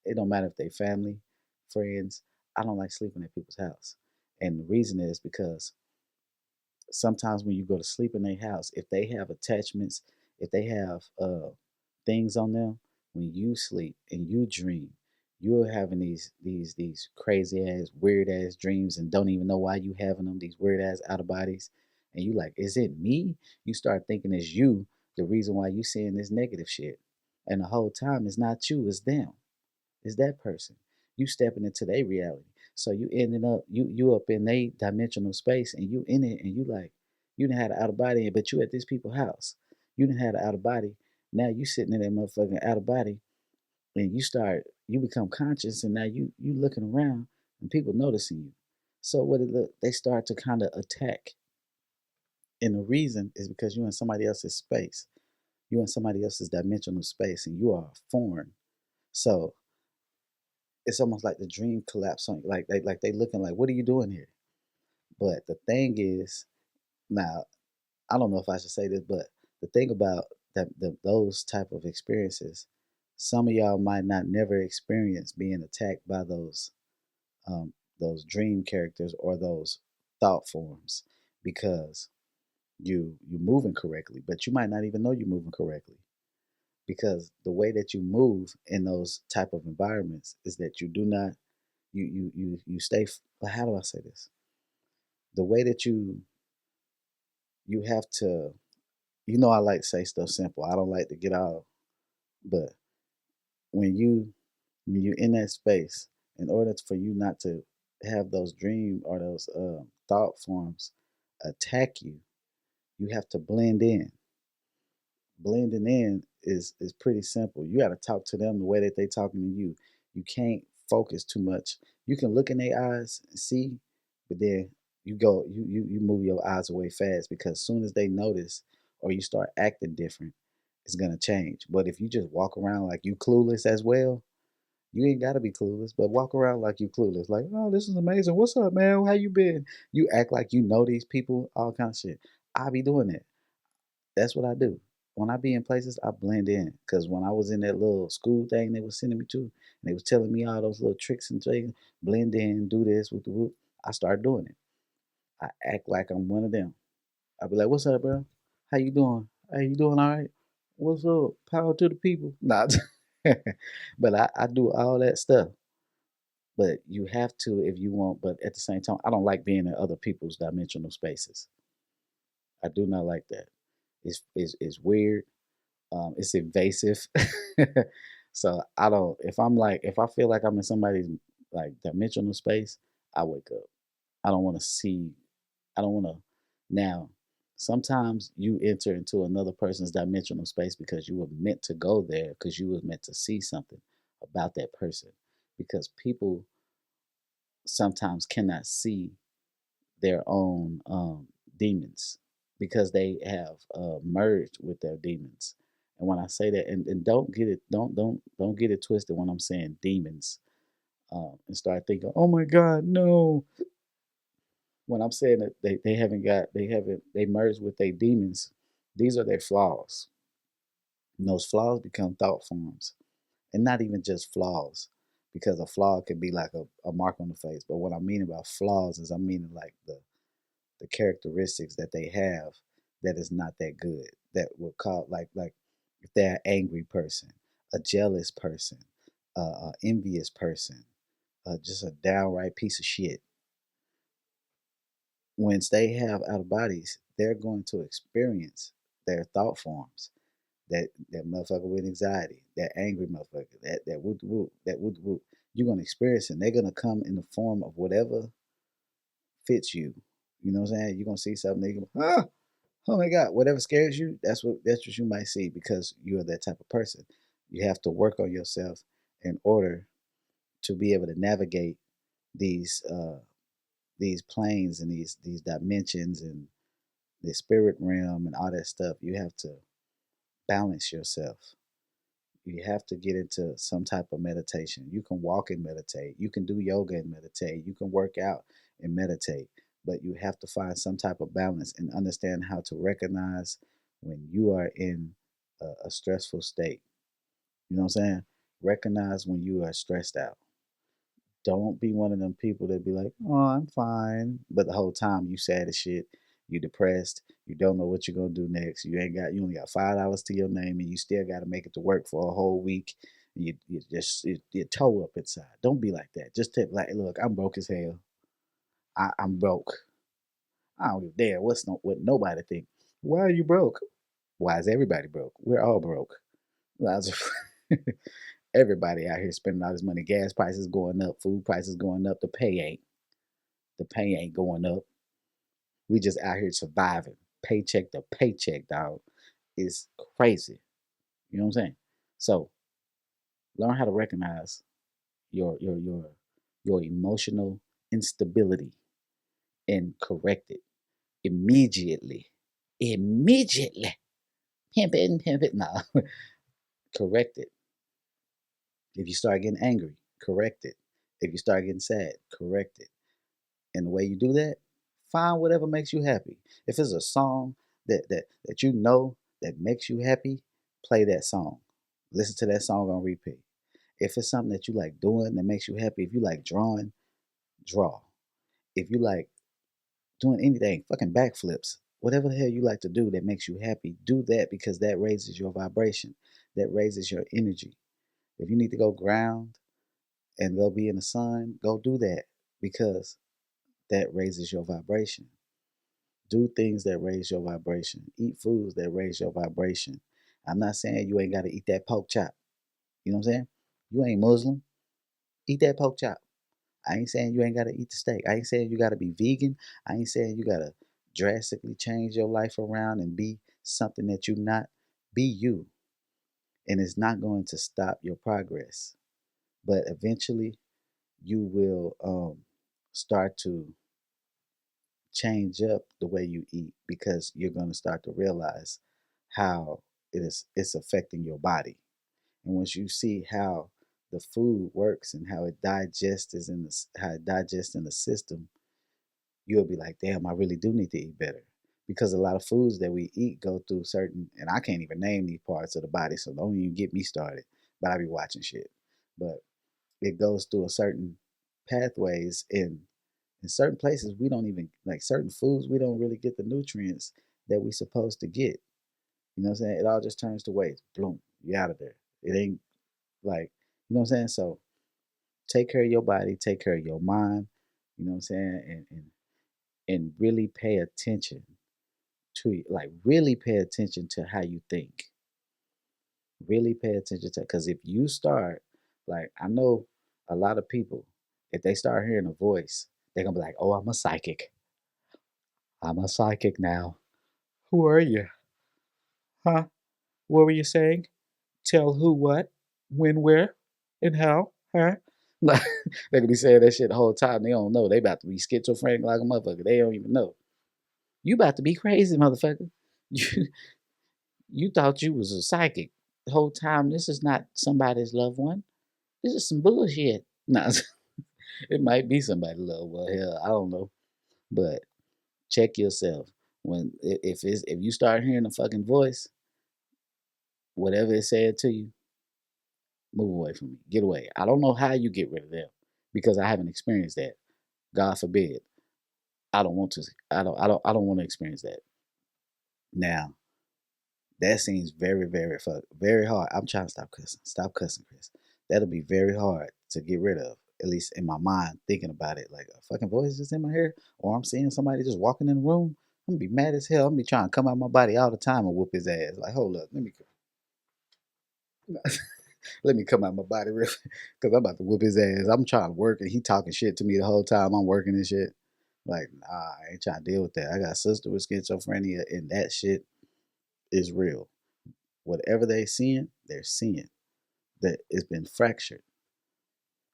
It don't matter if they family, friends. I don't like sleeping at people's house. And the reason is because sometimes when you go to sleep in their house, if they have attachments, if they have things on them, when you sleep and you dream, you're having these crazy ass, weird ass dreams and don't even know why you having them, these weird ass out of bodies. And you like, is it me? You start thinking it's you, the reason why you seeing this negative shit. And the whole time it's not you, it's them. It's that person. You stepping into their reality. So you ending up you up in their dimensional space and you in it and you like you done had an out of body, but you at this people's house. You done had an out of body. Now you sitting in that motherfucking out of body and you become conscious and now you looking around and people noticing you. So what it look they start to kind of attack. And the reason is because you in somebody else's space. You in somebody else's dimensional space and you are foreign. So it's almost like the dream collapse on you. Like they looking like, what are you doing here? But the thing is, now I don't know if I should say this, but the thing about those type of experiences, some of y'all might not never experience being attacked by um, those dream characters or those thought forms because you moving correctly, but you might not even know you're moving correctly because the way that you move in those type of environments is that you do not you stay. How do I say this? The way that you have to, I like to say stuff simple. I don't like to get out, but when you when you're in that space, in order for you not to have those dream or those thought forms attack you, You have to blend in. Blending in is pretty simple. You got to talk to them the way that they talking to you. You can't focus too much. You can look in their eyes and see, but then you move your eyes away fast because as soon as they notice or you start acting different, it's gonna change. But if you just walk around like you clueless as well, you ain't gotta be clueless, but walk around like you clueless. Like, oh, this is amazing. What's up, man? How you been? You act like you know these people, all kind of shit. I be doing that. That's what I do. When I be in places, I blend in. Cause when I was in that little school thing they was sending me to, and they was telling me all those little tricks and things, blend in, do this with the whoop, I started doing it. I act like I'm one of them. I be like, "What's up, bro? How you doing? Hey, you doing all right? What's up? Power to the people." Nah, but I do all that stuff. But you have to if you want. But at the same time, I don't like being in other people's dimensional spaces. I do not like that. It's weird. It's invasive. So I don't. If I feel like I'm in somebody's like dimensional space, I wake up. I don't want to see. I don't want to. Now, sometimes you enter into another person's dimensional space because you were meant to go there because you were meant to see something about that person. Because people sometimes cannot see their own demons because they have merged with their demons. And when I say that, and don't get it twisted when I'm saying demons, and start thinking, oh my God, no. When I'm saying that they merged with their demons, these are their flaws. And those flaws become thought forms, and not even just flaws, because a flaw can be like a mark on the face. But what I mean about flaws is I mean like the characteristics that they have that is not that good that will call like if they're an angry person, a jealous person, a envious person, just a downright piece of shit. Once they have out of bodies, they're going to experience their thought forms. That motherfucker with anxiety, that angry motherfucker, that whoop whoop, that whoop whoop. You're gonna experience it. And they're gonna come in the form of whatever fits you. You know what I'm saying? You're gonna see something. They go, ah, oh my God, whatever scares you, that's what you might see because you're that type of person. You have to work on yourself in order to be able to navigate these planes and these dimensions and the spirit realm and all that stuff. You have to balance yourself. You have to get into some type of meditation. You can walk and meditate. You can do yoga and meditate. You can work out and meditate. But you have to find some type of balance and understand how to recognize when you are in a stressful state. You know what I'm saying? Recognize when you are stressed out. Don't be one of them people that be like, "Oh, I'm fine," but the whole time you sad as shit, you depressed, you don't know what you're gonna do next. You only got $5 to your name, and you still got to make it to work for a whole week. And you just you toe up inside. Don't be like that. Just take like, look, I'm broke as hell. I'm broke. I don't give a damn what nobody think. Why are you broke? Why is everybody broke? We're all broke. Everybody out here spending all this money. Gas prices going up, food prices going up. The pay ain't going up. We just out here surviving, paycheck to paycheck, dog. It's crazy. You know what I'm saying? So learn how to recognize your your your your emotional instability and correct it immediately. Immediately. Pimp it. No. Correct it. If you start getting angry, correct it. If you start getting sad, correct it. And the way you do that, find whatever makes you happy. If it's a song that you know that makes you happy, play that song. Listen to that song on repeat. If it's something that you like doing that makes you happy, if you like drawing, draw. If you like doing anything, fucking backflips, whatever the hell you like to do that makes you happy, do that because that raises your vibration. That raises your energy. If you need to go ground and go be in the sun, go do that because that raises your vibration. Do things that raise your vibration. Eat foods that raise your vibration. I'm not saying you ain't got to eat that pork chop. You know what I'm saying? You ain't Muslim. Eat that pork chop. I ain't saying you ain't got to eat the steak. I ain't saying you got to be vegan. I ain't saying you got to drastically change your life around and be something that you're not, be you. And it's not going to stop your progress. But eventually, you will start to change up the way you eat because you're going to start to realize how it's affecting your body. And once you see how the food works and how it digests in the system, you'll be like, damn, I really do need to eat better. Because a lot of foods that we eat go through certain, and I can't even name these parts of the body, so don't even get me started. But I be watching shit. But it goes through a certain pathways in certain places we don't even like certain foods we don't really get the nutrients that we supposed to get. You know what I'm saying? It all just turns to waste. Boom, you out of there. It ain't like, you know what I'm saying? So take care of your body, take care of your mind, you know what I'm saying? And really pay attention to like really pay attention to how you think. Really pay attention to because if you start like I know a lot of people, if they start hearing a voice, they're gonna be like, oh, I'm a psychic. I'm a psychic now. Who are you? Huh? What were you saying? Tell who what, when, where, and how? Huh? Like they could be saying that shit the whole time. They don't know. They about to be schizophrenic like a motherfucker. They don't even know. You about to be crazy, motherfucker. You you thought you was a psychic the whole time. This is not somebody's loved one. This is some bullshit. Nah, it might be somebody's loved one. Hell, I don't know. But check yourself. When if you start hearing a fucking voice, whatever it said to you, move away from me. Get away. I don't know how you get rid of them because I haven't experienced that. God forbid. I don't want to. I don't want to experience that. Now that seems very hard. I'm trying to stop cussing. Stop cussing, Chris. That'll be very hard to get rid of. At least in my mind, thinking about it, like a fucking voice just in my ear, or I'm seeing somebody just walking in the room. I'm gonna be mad as hell. I'm gonna be trying to come out my body all the time and whoop his ass. Like, hold up, let me come out my body real, because I'm about to whoop his ass. I'm trying to work and he talking shit to me the whole time I'm working and shit. Like, nah, I ain't trying to deal with that. I got a sister with schizophrenia, and that shit is real. Whatever they seeing, they're seeing that it's been fractured.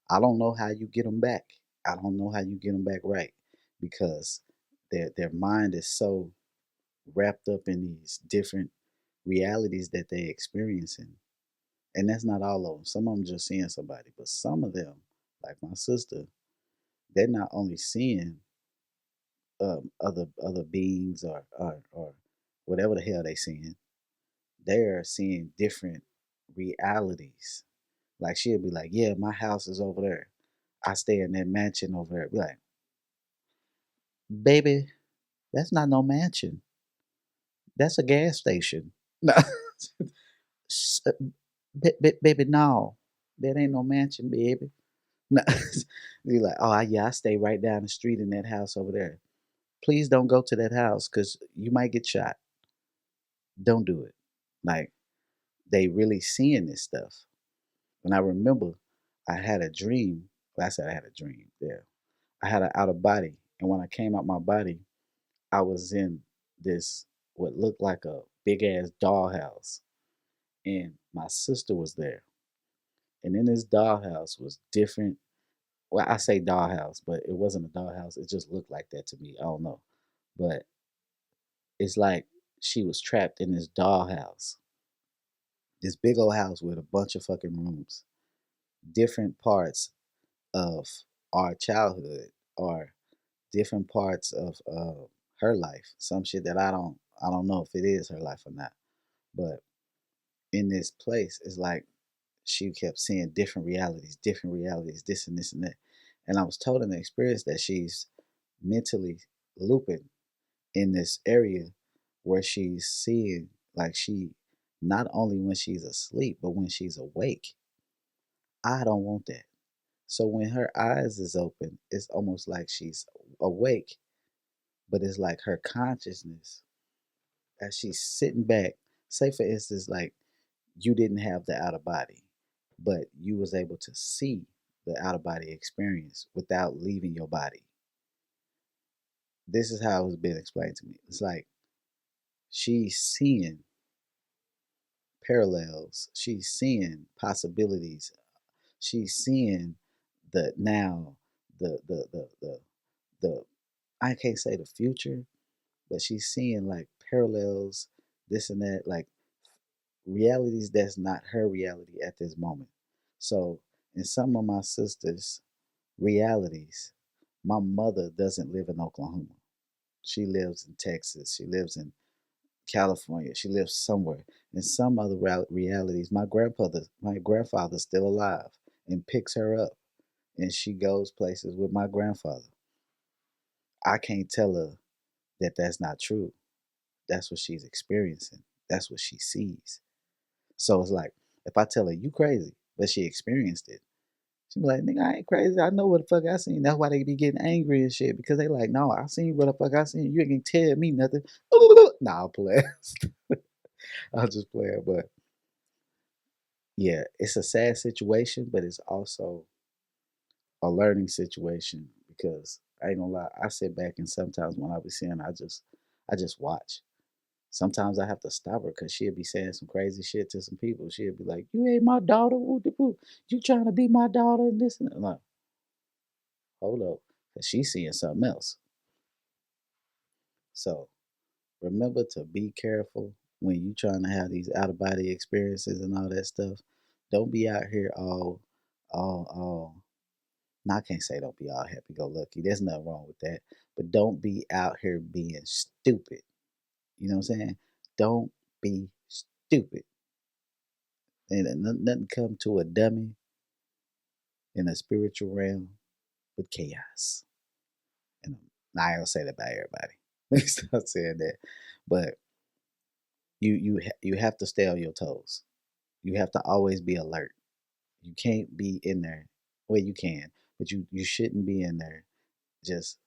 I don't know how you get them back. I don't know how you get them back right because their mind is so wrapped up in these different realities that they experiencing. And that's not all of them. Some of them just seeing somebody, but some of them, like my sister, they're not only seeing other beings or whatever the hell they seeing. They're seeing different realities. Like she'll be like, "Yeah, my house is over there. I stay in that mansion over there." Be like, "Baby, that's not no mansion. That's a gas station." No, uh, baby, no, that ain't no mansion, baby. No. You're like, "Oh, yeah, I stay right down the street in that house over there. Please don't go to that house because you might get shot. Don't do it." Like they really seeing this stuff. And I remember I had a dream. Well, I said I had a dream. Yeah, I had an out of body, and when I came out my body, I was in this what looked like a big ass dollhouse, and my sister was there. And in this dollhouse was different. Well, I say dollhouse, but it wasn't a dollhouse. It just looked like that to me. I don't know, but it's like she was trapped in this dollhouse, this big old house with a bunch of fucking rooms, different parts of our childhood or different parts of her life. Some shit that I don't know if it is her life or not. But in this place, it's like she kept seeing different realities, this and this and that. And I was told in the experience that she's mentally looping in this area where she's seeing like she not only when she's asleep, but when she's awake. I don't want that. So when her eyes is open, it's almost like she's awake, but it's like her consciousness as she's sitting back. Say for instance, like you didn't have the out of body, but you was able to see the out of body experience without leaving your body. this is how it's been explained to me. It's like she's seeing parallels, she's seeing possibilities, she's seeing the now, the I can't say the future, but she's seeing like parallels, this and that, like realities that's not her reality at this moment. So in some of my sisters' realities, my mother doesn't live in Oklahoma. She lives in Texas. She lives in California. She lives somewhere. In some other realities, my grandfather's still alive and picks her up, and she goes places with my grandfather. I can't tell her that that's not true. That's what she's experiencing. That's what she sees. So it's like if I tell her you crazy, but she experienced it, she be like, nigga, I ain't crazy. I know what the fuck I seen. That's why they be getting angry and shit. Because they like, no, I seen what the fuck I seen. You ain't gonna tell me nothing. Nah, I'll play. I'll just play it. But yeah, it's a sad situation, but it's also a learning situation because I ain't gonna lie. I sit back and sometimes when I be seeing, I just watch. Sometimes I have to stop her because she'll be saying some crazy shit to some people. She'll be like, "You ain't my daughter, woo de woo. You trying to be my daughter and this and that." I'm like, hold up, because she's seeing something else. So remember to be careful when you trying to have these out of body experiences and all that stuff. Don't be out here all. No, I can't say don't be all happy go lucky. There's nothing wrong with that. But don't be out here being stupid. You know what I'm saying? Don't be stupid. And nothing come to a dummy in a spiritual realm with chaos. And I ain't gonna say that about everybody. Let me stop saying that. But you have to stay on your toes. You have to always be alert. You can't be in there. Well, you can, but you shouldn't be in there just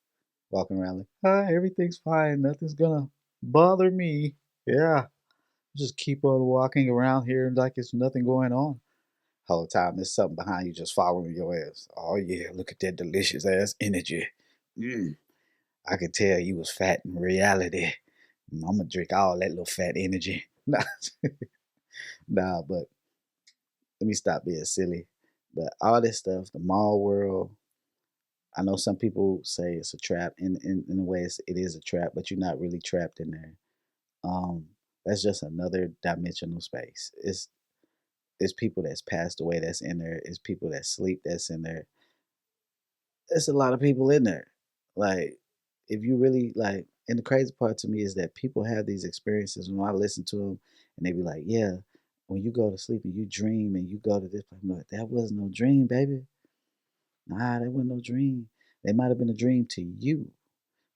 walking around like, hi, everything's fine. Nothing's gonna bother me. Yeah, just keep on walking around here like it's nothing going on. Whole time there's something behind you just following your ass. Oh yeah, look at that delicious ass energy. Mm, I could tell you was fat in reality. I'm gonna drink all that little fat energy. Nah, nah, but let me stop being silly. But all this stuff, the mall world, I know some people say it's a trap. In a way, it is a trap, but you're not really trapped in there. Um, that's just another dimensional space. It's people that's passed away that's in there. It's people that sleep that's in there. There's a lot of people in there. Like, if you really like, and the crazy part to me is that people have these experiences. When I listen to them, and they be like, "Yeah, when you go to sleep and you dream and you go to this place," I'm like, that wasn't no dream, baby. Nah, that wasn't no dream. They might have been a dream to you.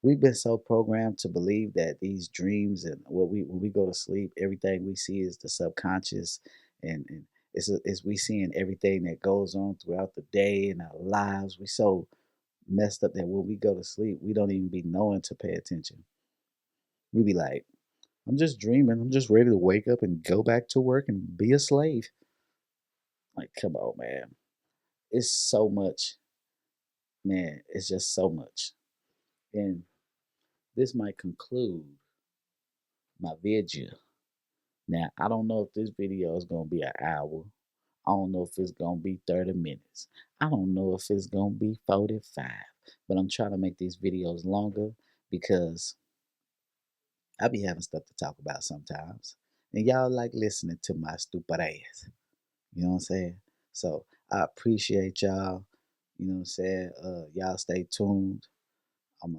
We've been so programmed to believe that these dreams and what we when we go to sleep, everything we see is the subconscious, and it's we seeing everything that goes on throughout the day in our lives. We so messed up that when we go to sleep, we don't even be knowing to pay attention. We be like, I'm just dreaming. I'm just ready to wake up and go back to work and be a slave. Like, come on, man. It's so much, man. It's just so much. And this might conclude my video. Now, I don't know if this video is going to be an hour. I don't know if it's going to be 30 minutes. I don't know if it's going to be 45. But I'm trying to make these videos longer because I be having stuff to talk about sometimes. And y'all like listening to my stupid ass. You know what I'm saying? So I appreciate y'all. You know what I'm saying? Y'all stay tuned. I'm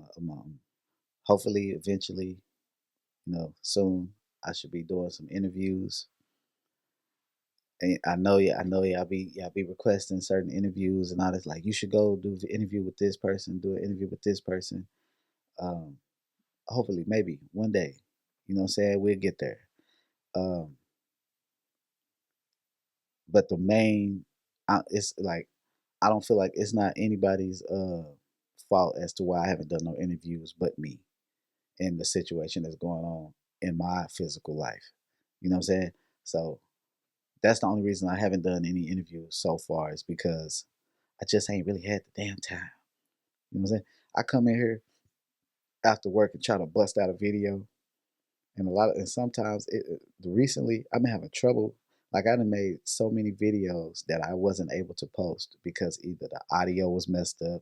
hopefully eventually, soon I should be doing some interviews. And I know y'all be requesting certain interviews and all this. Like you should go do the interview with this person, do an interview with this person. Um, Hopefully, maybe one day. You know what I'm saying? We'll get there. Um, but the main, it's like I don't feel like it's not anybody's fault as to why I haven't done no interviews but me and the situation that's going on in my physical life. You know what I'm saying? So that's the only reason I haven't done any interviews so far is because I just ain't really had the damn time. You know what I'm saying? I come in here, after work and try to bust out a video. And sometimes recently I've been having trouble. Like I done made so many videos that I wasn't able to post because either the audio was messed up,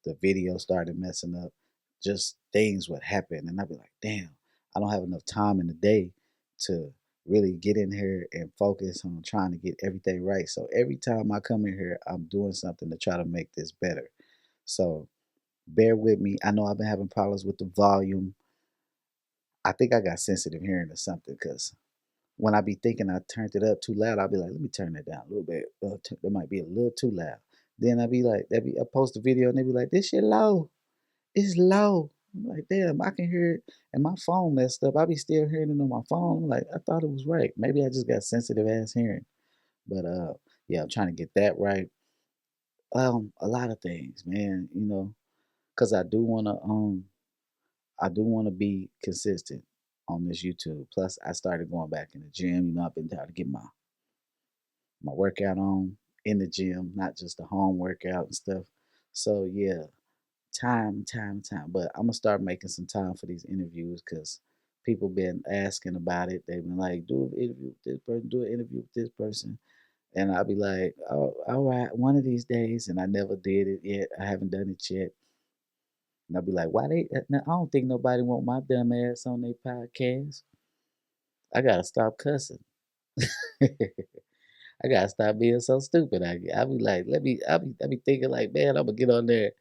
the video started messing up, just things would happen, and I'd be like, damn, I don't have enough time in the day to really get in here and focus on trying to get everything right. So every time I come in here, I'm doing something to try to make this better. So bear with me. I know I've been having problems with the volume. I think I got sensitive hearing or something because when I be thinking I turned it up too loud, I'll be like, let me turn it down a little bit. That might be a little too loud. Then I be like, I post a video and they be like, this shit low. It's low. I'm like, damn, I can hear it. And my phone messed up. I be still hearing it on my phone. I'm like, I thought it was right. Maybe I just got sensitive ass hearing. But yeah, I'm trying to get that right. A lot of things, man, because I do wanna be consistent on this YouTube. Plus I started going back in the gym. I've been trying to get my workout on in the gym, not just the home workout and stuff. So yeah, time. But I'm gonna start making some time for these interviews because people been asking about it. They've been like, do an interview with this person, do an interview with this person. And I'll be like, oh, all right, one of these days. And I never did it yet. I haven't done it yet. And I'll be like, why they? Now, I don't think nobody want my dumb ass on their podcast. I gotta stop cussing. I gotta stop being so stupid. I be like, I be thinking like, man, I'm gonna get on there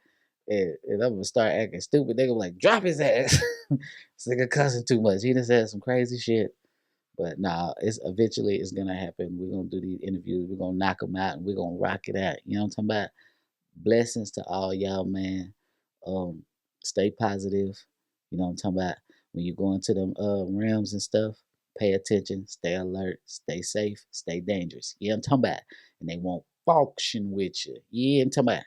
and I'm gonna start acting stupid. They gonna like drop his ass. This nigga cussing too much. He just said some crazy shit. But nah, it's eventually it's gonna happen. We're gonna do these interviews. We're gonna knock them out and we're gonna rock it out. You know what I'm talking about? Blessings to all y'all, man. Um, Stay positive. You know what I'm talking about? When you go into them realms and stuff, pay attention, stay alert, stay safe, stay dangerous. Yeah, I'm talking about. And they won't function with you. Yeah, I'm talking about.